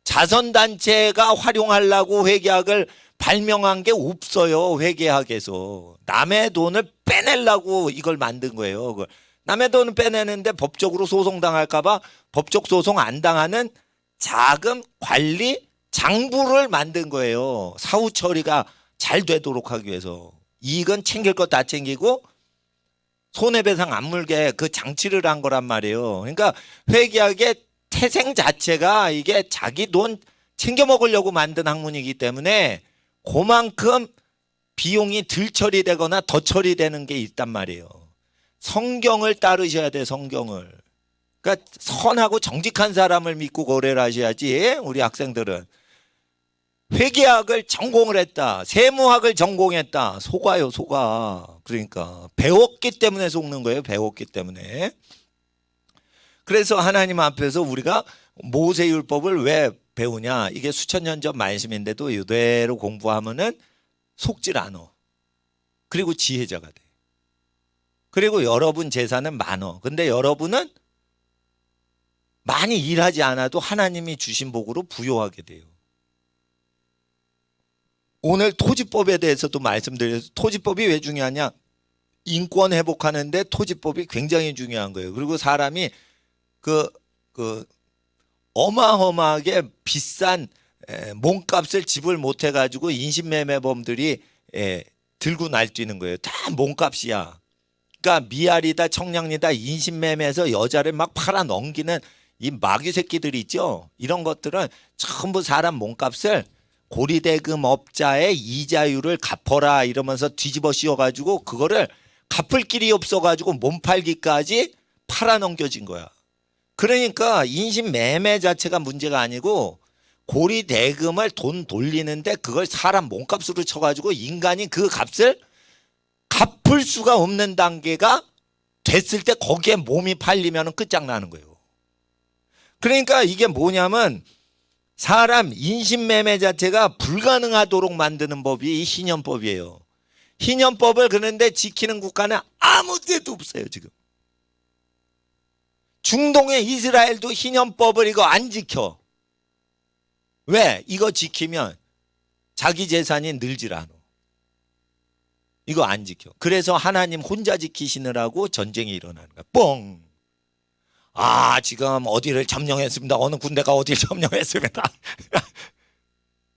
자선단체가 활용하려고 회계학을 발명한 게 없어요. 회계학에서. 남의 돈을 빼내려고 이걸 만든 거예요. 남의 돈을 빼내는데 법적으로 소송당할까 봐 법적 소송 안 당하는 자금 관리 장부를 만든 거예요. 사후 처리가 잘 되도록 하기 위해서. 이익은 챙길 것 다 챙기고 손해배상 안 물게 그 장치를 한 거란 말이에요. 그러니까 회계학의 태생 자체가 이게 자기 돈 챙겨 먹으려고 만든 학문이기 때문에 그만큼 비용이 덜 처리되거나 더 처리되는 게 있단 말이에요. 성경을 따르셔야 돼. 성경을. 그러니까 선하고 정직한 사람을 믿고 거래를 하셔야지. 우리 학생들은 회계학을 전공을 했다, 세무학을 전공했다, 속아요. 속아. 그러니까 배웠기 때문에 속는 거예요. 배웠기 때문에. 그래서 하나님 앞에서 우리가 모세율법을 왜 배우냐. 이게 수천 년 전 말씀인데도 이대로 공부하면은 속질 않아. 그리고 지혜자가 돼. 그리고 여러분 재산은 많어. 근데 여러분은 많이 일하지 않아도 하나님이 주신 복으로 부유하게 돼요. 오늘 토지법에 대해서도 말씀드려서 토지법이 왜 중요하냐. 인권 회복하는데 토지법이 굉장히 중요한 거예요. 그리고 사람이 어마어마하게 비싼 몸값을 지불 못해가지고 인신매매범들이 들고 날뛰는 거예요. 다 몸값이야. 그러니까 미아리다 청량리다 인신매매에서 여자를 막 팔아 넘기는 이 마귀 새끼들이 있죠. 이런 것들은 전부 사람 몸값을 고리대금 업자의 이자율을 갚어라 이러면서 뒤집어 씌워가지고 그거를 갚을 길이 없어가지고 몸팔기까지 팔아 넘겨진 거야. 그러니까 인신매매 자체가 문제가 아니고 고리 대금을 돈 돌리는데 그걸 사람 몸값으로 쳐가지고 인간이 그 값을 갚을 수가 없는 단계가 됐을 때 거기에 몸이 팔리면 끝장나는 거예요. 그러니까 이게 뭐냐면 사람 인신매매 자체가 불가능하도록 만드는 법이 이 희년법이에요. 희년법을 그런데 지키는 국가는 아무 데도 없어요. 지금 중동의 이스라엘도 희년법을 이거 안 지켜. 왜? 이거 지키면 자기 재산이 늘질 않아. 이거 안 지켜. 그래서 하나님 혼자 지키시느라고 전쟁이 일어나는 거야. 뻥. 아, 지금 어디를 점령했습니다. 어느 군대가 어디를 점령했습니다.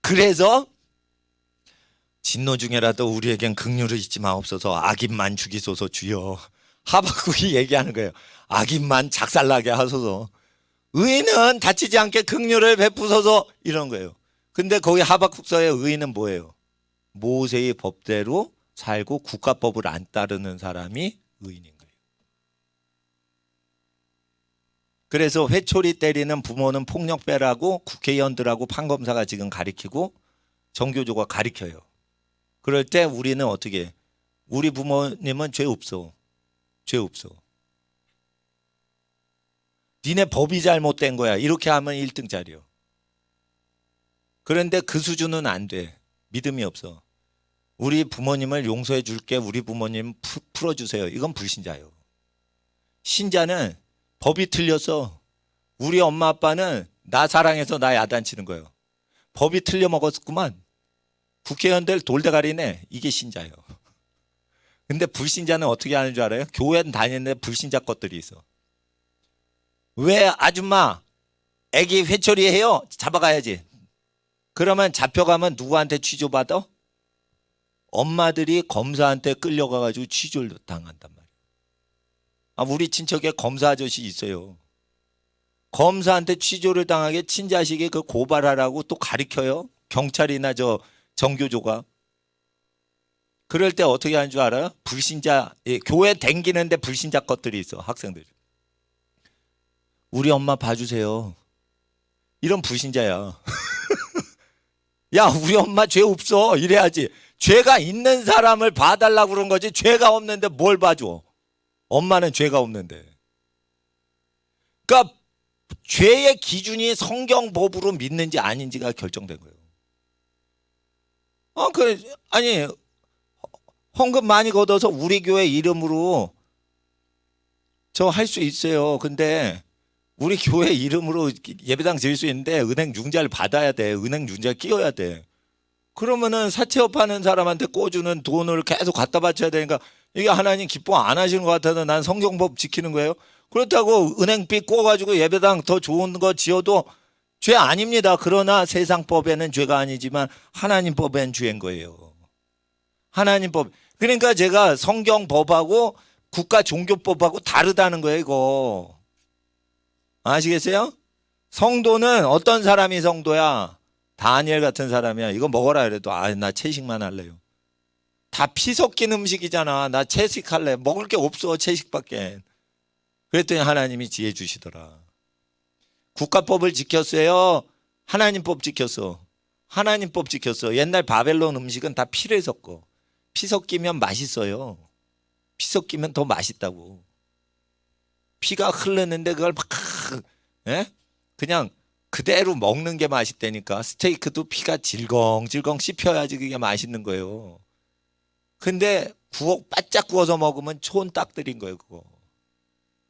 그래서 진노 중에라도 우리에겐 긍휼을 잊지 마옵소서. 악인만 죽이소서 주여. 하박국이 얘기하는 거예요. 악인만 작살나게 하소서. 의인은 다치지 않게 긍휼을 베푸소서. 이런 거예요. 근데 거기 하박국서의 의인은 뭐예요? 모세의 법대로 살고 국가법을 안 따르는 사람이 의인인 거예요. 그래서 회초리 때리는 부모는 폭력배라고 국회의원들하고 판검사가 지금 가리키고 정교조가 가리켜요. 그럴 때 우리는 어떻게 해? 우리 부모님은 죄 없어. 죄 없어. 니네 법이 잘못된 거야. 이렇게 하면 1등짜리요. 그런데 그 수준은 안 돼. 믿음이 없어. 우리 부모님을 용서해 줄게. 우리 부모님 풀어주세요. 이건 불신자예요. 신자는 법이 틀렸어. 우리 엄마 아빠는 나 사랑해서 나 야단치는 거예요. 법이 틀려 먹었구만. 국회의원들 돌대가리네. 이게 신자예요. 근데 불신자는 어떻게 하는 줄 알아요? 교회 다니는데 불신자 것들이 있어. 왜 아줌마 애기 회초리 해요? 잡아가야지. 그러면 잡혀가면 누구한테 취조받아? 엄마들이 검사한테 끌려가가지고 취조를 당한단 말이에요. 아, 우리 친척에 검사 아저씨 있어요. 검사한테 취조를 당하게 친자식이 그 고발하라고 또 가리켜요. 경찰이나 저 정교조가. 그럴 때 어떻게 하는 줄 알아요? 불신자, 교회 댕기는데 불신자 것들이 있어. 학생들. 우리 엄마 봐주세요. 이런 불신자야. 야, 우리 엄마 죄 없어. 이래야지. 죄가 있는 사람을 봐달라고 그런 거지. 죄가 없는데 뭘 봐줘. 엄마는 죄가 없는데. 그러니까 죄의 기준이 성경법으로 믿는지 아닌지가 결정된 거예요. 아니 헌금 많이 걷어서 우리 교회 이름으로 저 할 수 있어요. 근데 우리 교회 이름으로 예배당 지을 수 있는데 은행 융자를 받아야 돼. 은행 융자 끼워야 돼. 그러면은 사채업하는 사람한테 꿔주는 돈을 계속 갖다 바쳐야 되니까 이게 하나님 기뻐 안 하시는 것 같아서 난 성경법 지키는 거예요. 그렇다고 은행비 꿔가지고 예배당 더 좋은 거 지어도 죄 아닙니다. 그러나 세상법에는 죄가 아니지만 하나님 법엔 죄인 거예요. 하나님 법. 그러니까 제가 성경법하고 국가 종교법하고 다르다는 거예요. 이거 아시겠어요? 성도는 어떤 사람이 성도야? 다니엘 같은 사람이야. 이거 먹어라 그래도 나 채식만 할래요. 다 피 섞인 음식이잖아. 나 채식할래. 먹을 게 없어. 채식밖에. 그랬더니 하나님이 지혜 주시더라. 국가법을 지켰어요? 하나님 법 지켰어. 하나님 법 지켰어. 옛날 바벨론 음식은 다 피를 섞어. 피 섞이면 맛있어요. 피 섞이면 더 맛있다고. 피가 흐르는데 그걸 막 그냥 그대로 먹는 게 맛있다니까. 스테이크도 피가 질겅질겅 씹혀야지 그게 맛있는 거예요. 근데 바짝 구워서 먹으면 촌딱들인 거예요. 그거.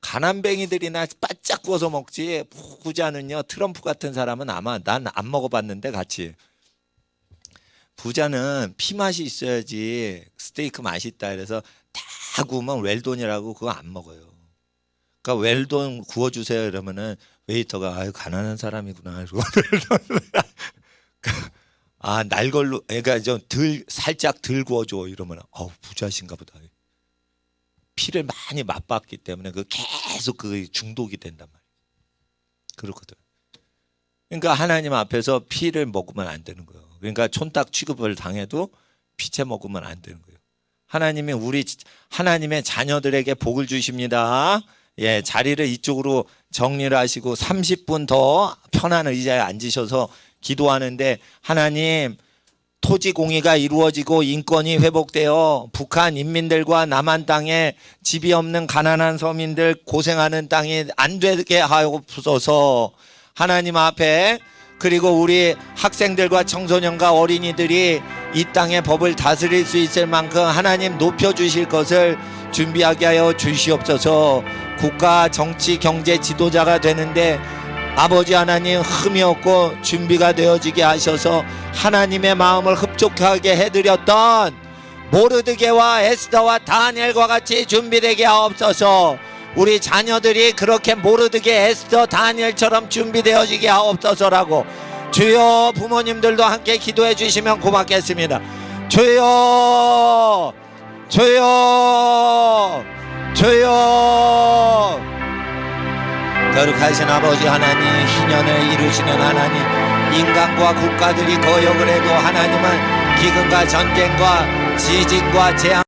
가난뱅이들이나 바짝 구워서 먹지 부자는요. 트럼프 같은 사람은 아마 난 안 먹어봤는데 같이. 부자는 피 맛이 있어야지 스테이크 맛있다. 그래서 다 구우면 웰돈이라고 그거 안 먹어요. 그러니까 웰돈 구워주세요 이러면은 웨이터가 아유 가난한 사람이구나. 날 걸로 그러니까 좀 살짝 덜 구워줘 이러면 부자신가 보다. 피를 많이 맛봤기 때문에 그 계속 그 중독이 된단 말이에요. 그렇거든. 그러니까 하나님 앞에서 피를 먹으면 안 되는 거예요. 그러니까 촌딱 취급을 당해도 피채 먹으면 안 되는 거예요. 하나님이 하나님의 자녀들에게 복을 주십니다. 예, 자리를 이쪽으로 정리를 하시고 30분 더 편한 의자에 앉으셔서 기도하는데 하나님 토지 공의가 이루어지고 인권이 회복되어 북한 인민들과 남한 땅에 집이 없는 가난한 서민들 고생하는 땅이 안 되게 하옵소서. 하나님 앞에 그리고 우리 학생들과 청소년과 어린이들이 이 땅의 법을 다스릴 수 있을 만큼 하나님 높여주실 것을 준비하게 하여 주시옵소서. 국가 정치 경제 지도자가 되는데 아버지 하나님 흠이 없고 준비가 되어지게 하셔서 하나님의 마음을 흡족하게 해드렸던 모르드게와 에스더와 다니엘과 같이 준비되게 하옵소서. 우리 자녀들이 그렇게 모르드게 에스더 다니엘처럼 준비되어지게 하옵소서라고 주여 부모님들도 함께 기도해 주시면 고맙겠습니다. 주여 주여 주여 거룩하신 아버지 하나님 희년을 이루시는 하나님 인간과 국가들이 거역을 해도 하나님은 기근과 전쟁과 지진과 재앙